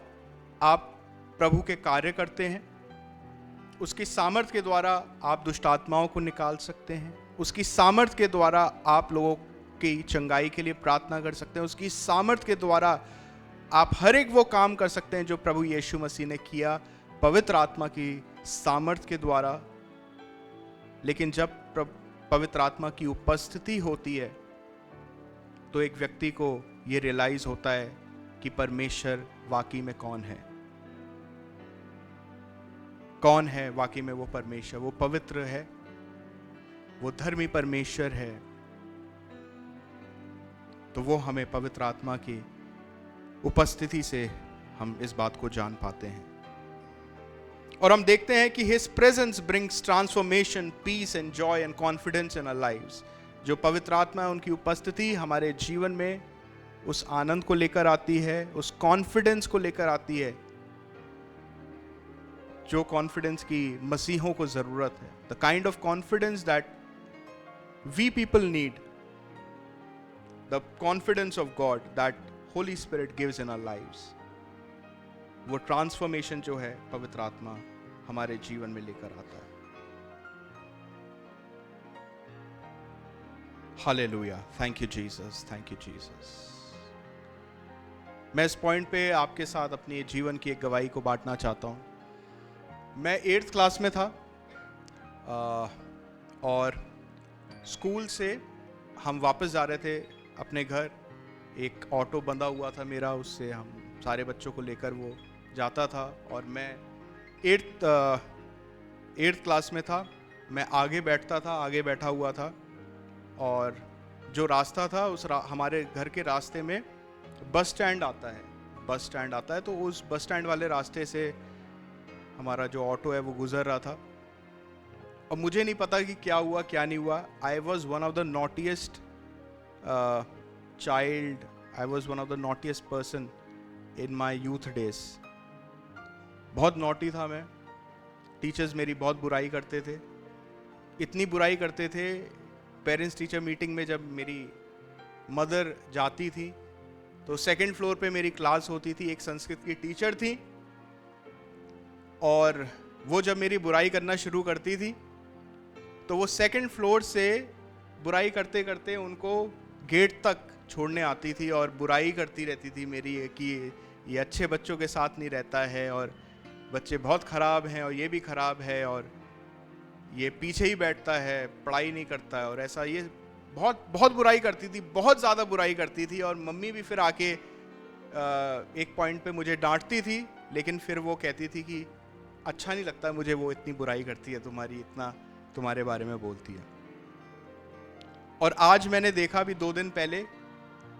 आप प्रभु के कार्य करते हैं। उसकी सामर्थ के द्वारा आप दुष्ट आत्माओं को निकाल सकते हैं। उसकी सामर्थ के द्वारा आप लोगों की चंगाई के लिए प्रार्थना कर सकते हैं। उसकी सामर्थ के द्वारा आप हर एक वो काम कर सकते हैं जो प्रभु यीशु मसीह ने किया पवित्र आत्मा की सामर्थ के द्वारा। लेकिन जब पवित्र आत्मा की उपस्थिति होती है तो एक व्यक्ति को यह रियलाइज होता है कि परमेश्वर वाकई में कौन है। कौन है वाकई में वो परमेश्वर? वो पवित्र है, वो धर्मी परमेश्वर है। तो वो हमें पवित्र आत्मा की उपस्थिति से हम इस बात को जान पाते हैं। और हम देखते हैं कि His presence brings transformation, peace and joy and confidence in our lives। जो पवित्र आत्मा है उनकी उपस्थिति हमारे जीवन में उस आनंद को लेकर आती है, उस कॉन्फिडेंस को लेकर आती है जो कॉन्फिडेंस की मसीहों को जरूरत है। The kind of confidence that we people need, the confidence of God that Holy Spirit gives in our lives. वो ट्रांसफॉर्मेशन जो है पवित्र आत्मा हमारे जीवन में लेकर आता है। Hallelujah, thank you Jesus, thank you Jesus. मैं इस पॉइंट पे आपके साथ अपनी जीवन की एक गवाही को बांटना चाहता हूँ। मैं 8th क्लास में था और स्कूल से हम वापस जा रहे थे अपने घर। एक ऑटो बंधा हुआ था मेरा, उससे हम सारे बच्चों को लेकर वो जाता था। और मैं 8th क्लास में था। मैं आगे बैठा हुआ था और जो रास्ता था हमारे घर के रास्ते में बस स्टैंड आता है। तो उस बस स्टैंड वाले रास्ते से हमारा जो ऑटो है वो गुजर रहा था और मुझे नहीं पता कि क्या हुआ क्या नहीं हुआ। I was one of the naughtiest child, I was one of the naughtiest person in my youth days. बहुत नॉटी था मैं। टीचर्स मेरी बहुत बुराई करते थे, इतनी बुराई करते थे। पेरेंट्स टीचर मीटिंग में जब मेरी मदर जाती थी तो 2nd फ्लोर पे मेरी क्लास होती थी। एक संस्कृत की टीचर थी और वो जब मेरी बुराई करना शुरू करती थी तो वो 2nd फ्लोर से बुराई करते करते उनको गेट तक छोड़ने आती थी और बुराई करती रहती थी मेरी कि ये अच्छे बच्चों के साथ नहीं रहता है और बच्चे बहुत ख़राब हैं और ये भी ख़राब है और ये पीछे ही बैठता है, पढ़ाई नहीं करता है। और ऐसा ये बहुत बहुत बुराई करती थी, बहुत ज़्यादा बुराई करती थी। और मम्मी भी फिर आके एक पॉइंट पे मुझे डांटती थी, लेकिन फिर वो कहती थी कि अच्छा नहीं लगता मुझे, वो इतनी बुराई करती है तुम्हारी, इतना तुम्हारे बारे में बोलती है। और आज मैंने देखा भी 2 दिन पहले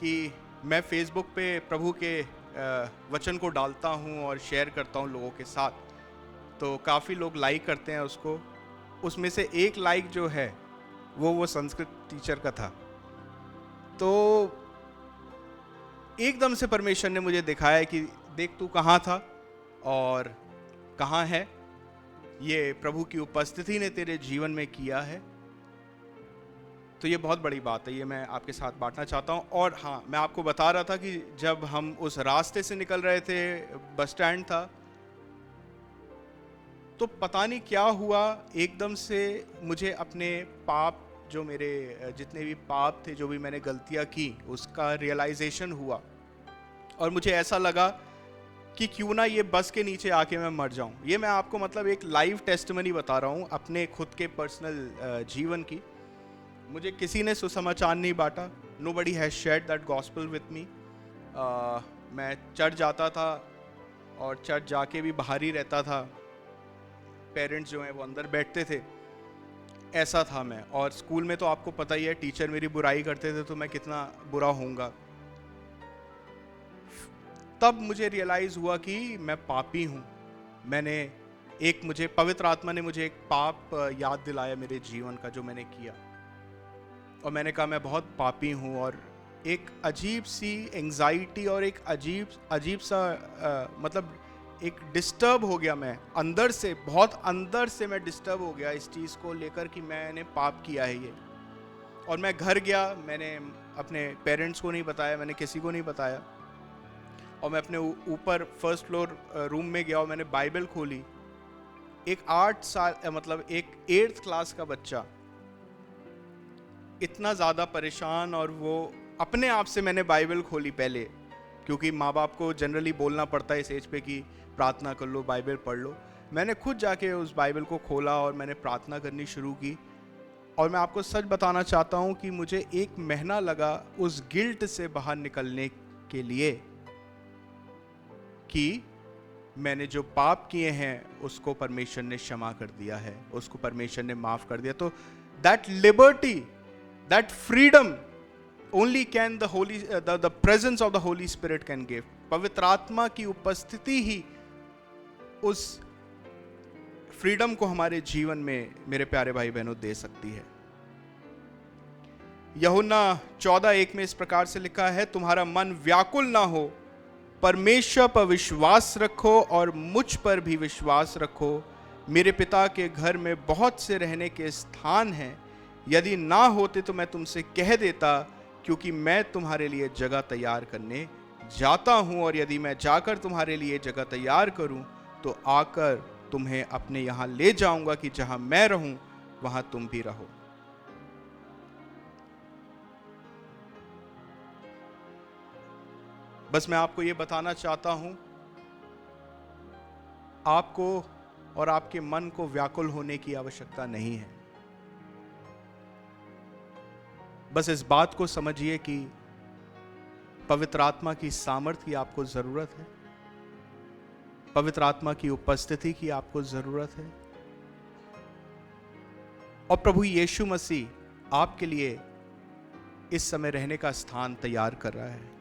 कि मैं फेसबुक पे प्रभु के वचन को डालता हूँ और शेयर करता हूँ लोगों के साथ, तो काफ़ी लोग लाइक करते हैं उसको। उसमें से एक लाइक जो है वो संस्कृत टीचर का था। तो एकदम से परमेश्वर ने मुझे दिखाया कि देख तू कहाँ था और कहाँ है। ये प्रभु की उपस्थिति ने तेरे जीवन में किया है। तो ये बहुत बड़ी बात है, ये मैं आपके साथ बांटना चाहता हूँ। और हाँ, मैं आपको बता रहा था कि जब हम उस रास्ते से निकल रहे थे, बस स्टैंड था, तो पता नहीं क्या हुआ, एकदम से मुझे अपने पाप, जो मेरे जितने भी पाप थे, जो भी मैंने गलतियाँ की, उसका रियलाइजेशन हुआ। और मुझे ऐसा लगा कि क्यों ना ये बस के नीचे आके मैं मर जाऊं। ये मैं आपको मतलब एक लाइव टेस्टिमनी बता रहा हूँ अपने खुद के पर्सनल जीवन की। मुझे किसी ने सुसमाचार नहीं बांटा। Nobody has shared that gospel with me. मैं चर्च जाता था और चर्च जाके भी बाहर ही रहता था पेरेंट्स जो हैं वो अंदर बैठते थे, ऐसा था मैं। और स्कूल में तो आपको पता ही है, टीचर मेरी बुराई करते थे तो मैं कितना बुरा होऊंगा। तब मुझे रियलाइज हुआ कि मैं पापी हूँ। मुझे पवित्र आत्मा ने मुझे एक पाप याद दिलाया मेरे जीवन का जो मैंने किया, और मैंने कहा मैं बहुत पापी हूँ। और एक अजीब सी एंजाइटी और एक अजीब सा मतलब एक डिस्टर्ब हो गया, मैं अंदर से, बहुत अंदर से मैं डिस्टर्ब हो गया इस चीज़ को लेकर कि मैंने पाप किया है ये। और मैं घर गया, मैंने अपने पेरेंट्स को नहीं बताया, मैंने किसी को नहीं बताया, और मैं अपने ऊपर फर्स्ट फ्लोर रूम में गया और मैंने बाइबल खोली। एक 8 साल मतलब एक 8th क्लास का बच्चा इतना ज़्यादा परेशान, और वो अपने आप से मैंने बाइबल खोली पहले, क्योंकि माँ बाप को जनरली बोलना पड़ता है इस एज पे कि प्रार्थना कर लो, बाइबल पढ़ लो। मैंने खुद जाके उस बाइबल को खोला और मैंने प्रार्थना करनी शुरू की। और मैं आपको सच बताना चाहता हूँ कि मुझे 1 महीना लगा उस गिल्ट से बाहर निकलने के लिए कि मैंने जो पाप किए हैं उसको परमेश्वर ने क्षमा कर दिया है, उसको परमेश्वर ने माफ कर दिया। तो that liberty, that freedom only can the presence of the Holi Spirit can give. पवित्र आत्मा की उपस्थिति ही उस फ्रीडम को हमारे जीवन में, मेरे प्यारे भाई बहनों, दे सकती है। यूहन्ना 14:1 में इस प्रकार से लिखा है, तुम्हारा मन व्याकुल ना हो, परमेश्वर पर विश्वास रखो और मुझ पर भी विश्वास रखो। मेरे पिता के घर में बहुत से रहने के स्थान हैं, यदि ना होते तो मैं तुमसे कह देता, क्योंकि मैं तुम्हारे लिए जगह तैयार करने जाता हूं। और यदि मैं जाकर तुम्हारे लिए जगह तैयार करूं तो आकर तुम्हें अपने यहां ले जाऊंगा, कि जहां मैं रहूं वहां तुम भी रहो। बस मैं आपको यह बताना चाहता हूं, आपको और आपके मन को व्याकुल होने की आवश्यकता नहीं है। बस इस बात को समझिए कि पवित्र आत्मा की सामर्थ्य की आपको जरूरत है, पवित्र आत्मा की उपस्थिति की आपको जरूरत है, और प्रभु यीशु मसीह आपके लिए इस समय रहने का स्थान तैयार कर रहा है।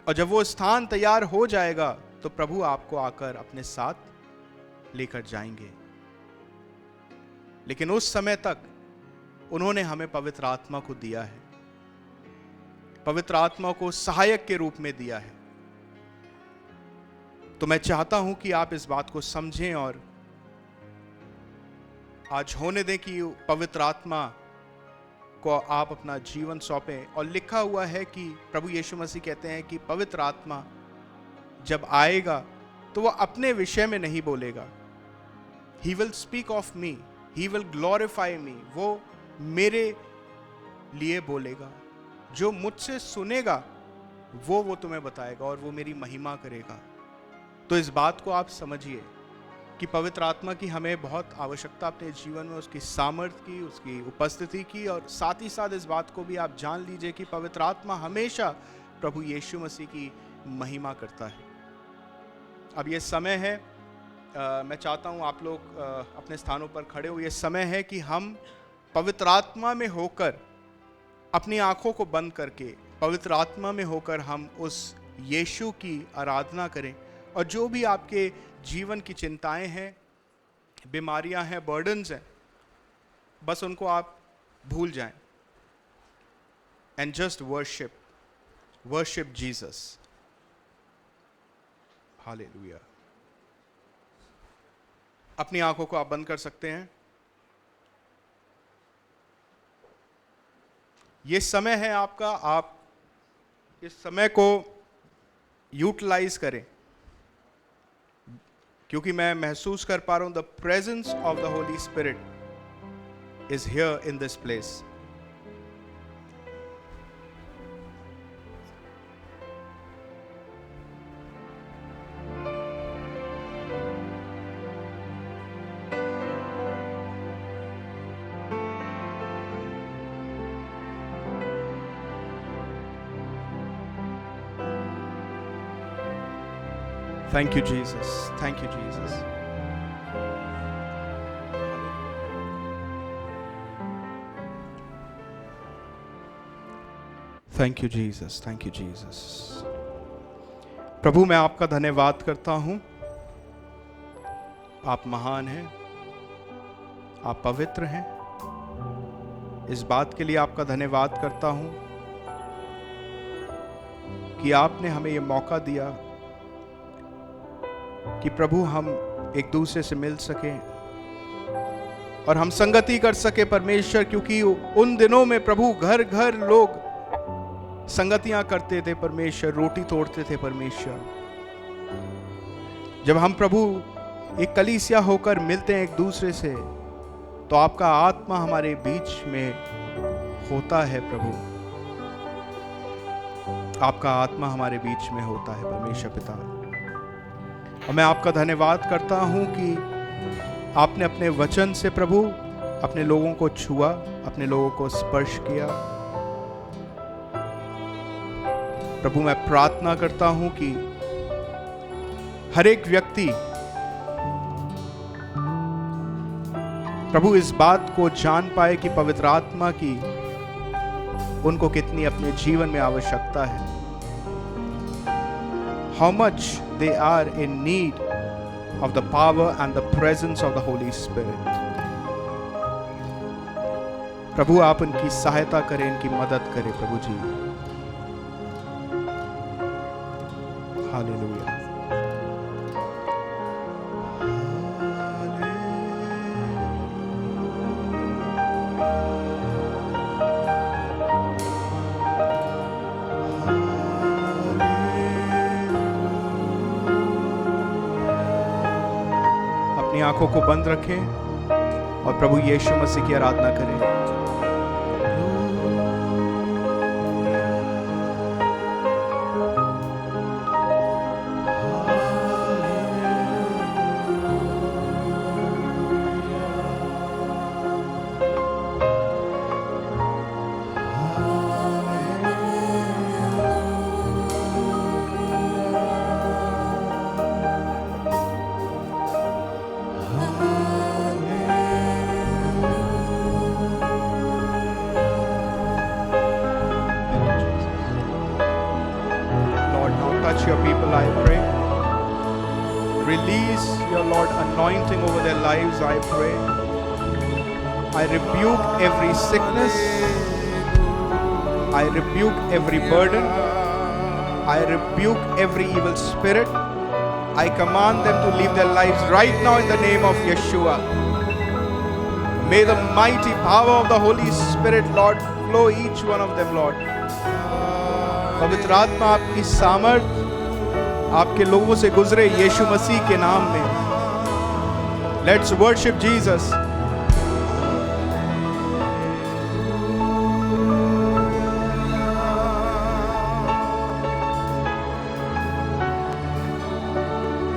और जब वो स्थान तैयार हो जाएगा तो प्रभु आपको आकर अपने साथ लेकर जाएंगे। लेकिन उस समय तक उन्होंने हमें पवित्र आत्मा को दिया है, पवित्र आत्मा को सहायक के रूप में दिया है। तो मैं चाहता हूं कि आप इस बात को समझें और आज होने दें कि पवित्र आत्मा को आप अपना जीवन सौंपें। और लिखा हुआ है कि प्रभु यीशु मसीह कहते हैं कि पवित्र आत्मा जब आएगा तो वह अपने विषय में नहीं बोलेगा, he will speak of me, he will glorify me, वो मेरे लिए बोलेगा। जो मुझसे सुनेगा वो तुम्हें बताएगा और वो मेरी महिमा करेगा। तो इस बात को आप समझिए कि पवित्र आत्मा की हमें बहुत आवश्यकता अपने जीवन में, उसकी सामर्थ्य की, उसकी उपस्थिति की। और साथ ही साथ इस बात को भी आप जान लीजिए कि पवित्र आत्मा हमेशा प्रभु यीशु मसीह की महिमा करता है। अब ये समय है, मैं चाहता हूँ आप लोग अपने स्थानों पर खड़े हो। ये समय है कि हम पवित्र आत्मा में होकर, अपनी आंखों को बंद करके पवित्र आत्मा में होकर हम उस यीशु की आराधना करें। और जो भी आपके जीवन की चिंताएं हैं, बीमारियां हैं, बर्डन्स हैं, बस उनको आप भूल जाएं and just worship Jesus. Hallelujah. अपनी आंखों को आप बंद कर सकते हैं। ये समय है आपका, आप इस समय को यूटिलाइज करें, क्योंकि मैं महसूस कर पा रहा हूं the presence of the Holi spirit is here in this place. Thank you, Jesus. Thank you, Jesus. Thank you Jesus, thank you Jesus. प्रभु मैं आपका धन्यवाद करता हूं, आप महान हैं, आप पवित्र हैं। इस बात के लिए आपका धन्यवाद करता हूं कि आपने हमें यह मौका दिया कि प्रभु हम एक दूसरे से मिल सकें और हम संगति कर सके परमेश्वर, क्योंकि उन दिनों में प्रभु घर घर लोग संगतियां करते थे परमेश्वर, रोटी तोड़ते थे परमेश्वर। जब हम प्रभु एक कलीसिया होकर मिलते हैं एक दूसरे से, तो आपका आत्मा हमारे बीच में होता है प्रभु, आपका आत्मा हमारे बीच में होता है परमेश्वर पिता। और मैं आपका धन्यवाद करता हूं कि आपने अपने वचन से प्रभु अपने लोगों को छुआ, अपने लोगों को स्पर्श किया। प्रभु मैं प्रार्थना करता हूं कि हर एक व्यक्ति प्रभु इस बात को जान पाए कि पवित्र आत्मा की उनको कितनी अपने जीवन में आवश्यकता है, how much they are in need of the power and the presence of the Holy Spirit. प्रभु आप उनकी सहायता करें, इनकी मदद करें प्रभु जी। हालेलुया। अपनी आंखों को बंद रखें और प्रभु यीशु मसीह की आराधना करें। Touch your people, I pray. Release your Lord anointing over their lives, I pray. I rebuke every sickness. I rebuke every burden. I rebuke every evil spirit. I command them to live their lives right now in the name of Yeshua. May the mighty power of the Holy Spirit, Lord, flow each one of them, Lord. पवित्र आत्मा आपकी सामर्थ आपके लोगों से गुजरे यीशु मसीह के नाम में। Let's worship Jesus.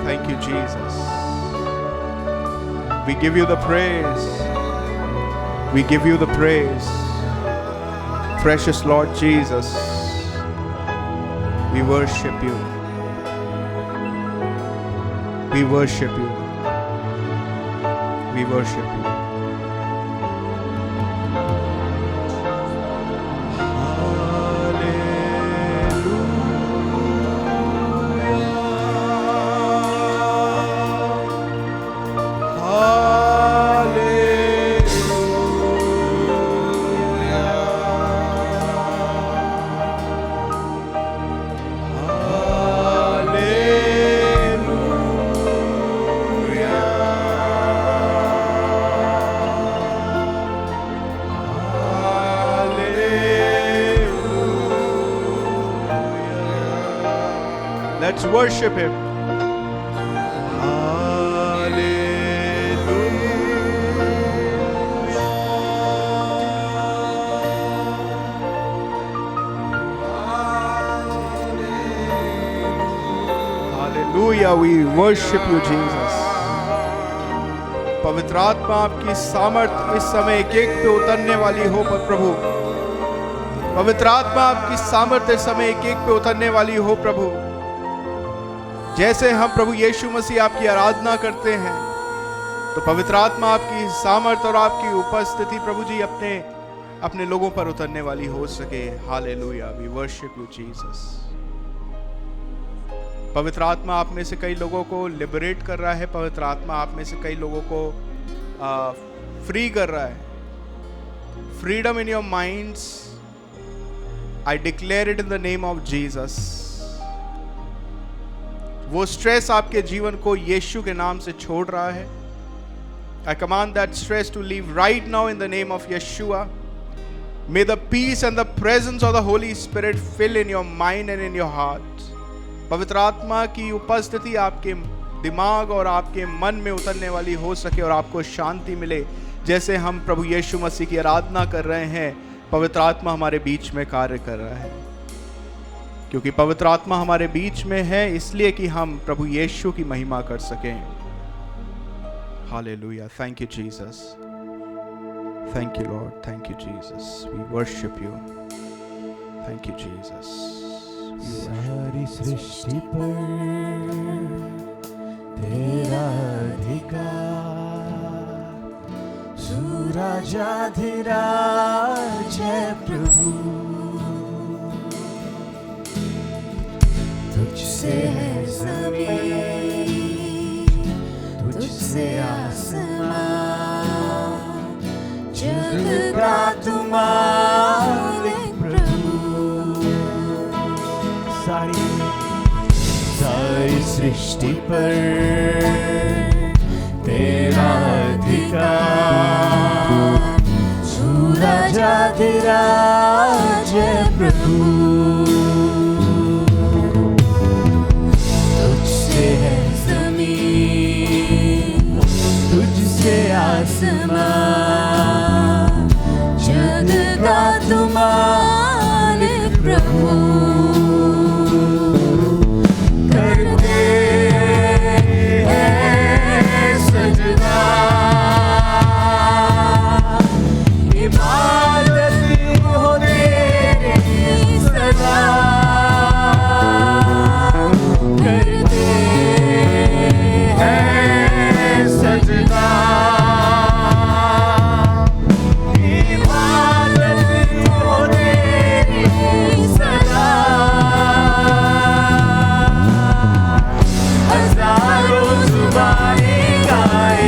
Thank you Jesus. We give you the praise, we give you the praise, precious Lord Jesus. We worship you. We worship you. We worship you. Let's worship him. Hallelujah, we worship you, Jesus. पवित्र आत्मा आपकी सामर्थ इस समय एक एक पे उतरने वाली हो प्रभु। पवित्र आत्मा आपकी सामर्थ इस समय एक एक पे उतरने वाली हो प्रभु। जैसे हम प्रभु यीशु मसीह आपकी आराधना करते हैं, तो पवित्र आत्मा आपकी सामर्थ और आपकी उपस्थिति प्रभु जी अपने अपने लोगों पर उतरने वाली हो सके। Hallelujah, we worship you Jesus. पवित्र आत्मा आप में से कई लोगों को लिबरेट कर रहा है। पवित्र आत्मा आप में से कई लोगों को फ्री कर रहा है। Freedom in your minds, I declare it in the name of Jesus. वो स्ट्रेस आपके जीवन को यीशु के नाम से छोड़ रहा है। I command that stress to leave right now in the name of Yeshua. May the peace and the presence of the Holy Spirit fill in your mind and in your heart. पवित्र आत्मा की उपस्थिति आपके दिमाग और आपके मन में उतरने वाली हो सके और आपको शांति मिले। जैसे हम प्रभु यीशु मसीह की आराधना कर रहे हैं, पवित्र आत्मा हमारे बीच में कार्य कर रहा है। क्योंकि पवित्र आत्मा हमारे बीच में है, इसलिए कि हम प्रभु यीशु की महिमा कर सकें। Hallelujah. Thank you, Jesus. Thank you, Lord. Thank you, Jesus. We worship you. Thank you, Jesus. सारी सृष्टि पर तेरा अधिकार, सूरजाधिराज है प्रभु। तुझसे है ज़मीन, तुझसे आसमां, जग का तू मालिक प्रभु। सारी सृष्टि पर तेरा अधिकार, सूरजाधिराज है प्रभु। तुझसे है ज़मीन, तुझसे आसमां, जग का तू मालिक प्रभु। करते हैं सजदा, इबादत हो तेरी सदा। करते हैं सजदा, इबादत हो तेरी सदा। हजारों जुबानें गाए,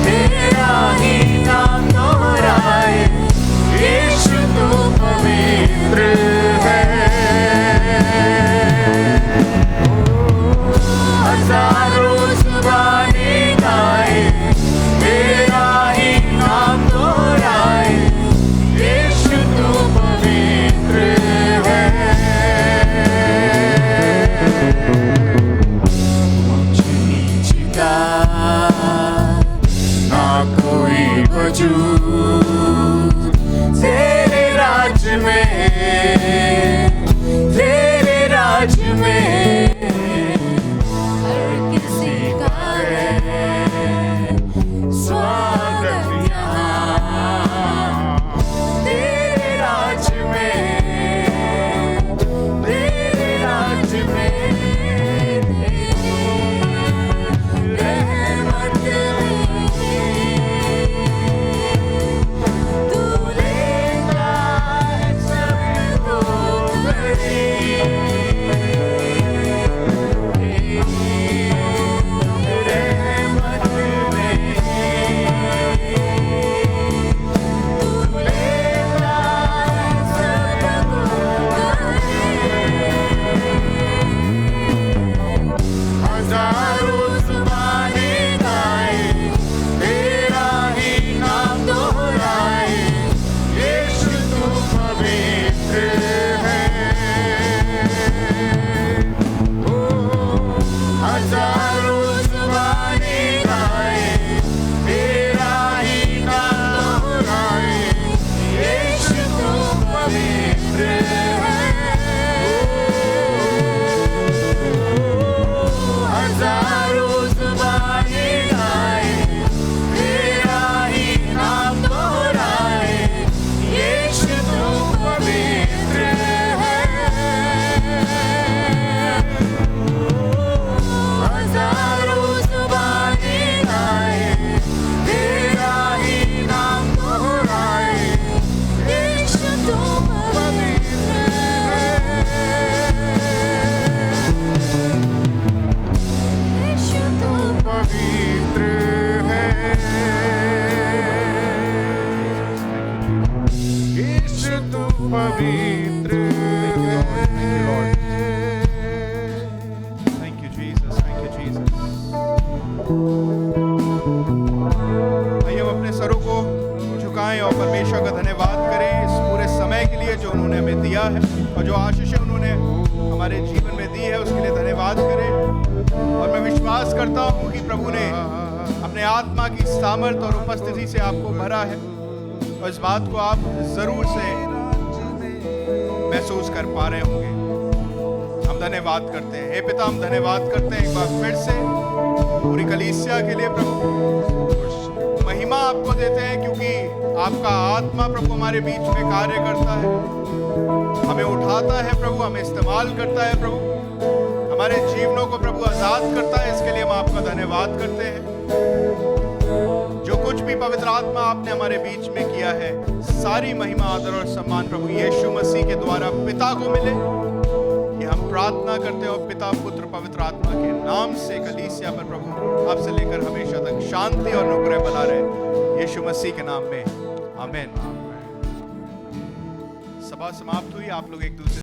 तेरा ही नाम दोहराए। यीशु तू पवित्र है। हजारों जुबानें गाए, तेरा ही नाम दोहराए। यीशु तू पवित्र है। ना कोई वजूद तेरे राज में, तेरे राज में हर किसी का है स्वागत यहाँ। तेरे राज में, तेरे राज में और जो आशीषें उन्होंने हमारे जीवन में दी है उसके लिए धन्यवाद करें। और मैं विश्वास करता हूँ कि प्रभु ने अपने आत्मा की सामर्थ और उपस्थिति से आपको भरा है और इस बात को आप जरूर से महसूस कर पा रहे होंगे। हम धन्यवाद करते हैं। हे पिता, हम धन्यवाद करते हैं एक बार फिर से पूरी कलीसिया के लिए प्रभु। महिमा आपको देते हैं क्योंकि आपका आत्मा प्रभु हमारे बीच में कार्य करता है, हमें उठाता है प्रभु, हमें इस्तेमाल करता है प्रभु, हमारे जीवनों को प्रभु आजाद करता है। इसके लिए हम आपका धन्यवाद करते हैं। जो कुछ भी पवित्र आत्मा आपने हमारे बीच में किया है, सारी महिमा, आदर और सम्मान प्रभु यीशु मसीह के द्वारा पिता को मिले। ये हम प्रार्थना करते हैं और पिता, पुत्र, पवित्र आत्मा के नाम से कलीसिया पर प्रभु आपसे लेकर हमेशा तक शांति और अनुग्रह बना रहे, यीशु मसीह के नाम में, आमीन। सभा समाप्त हुई। आप लोग एक दूसरे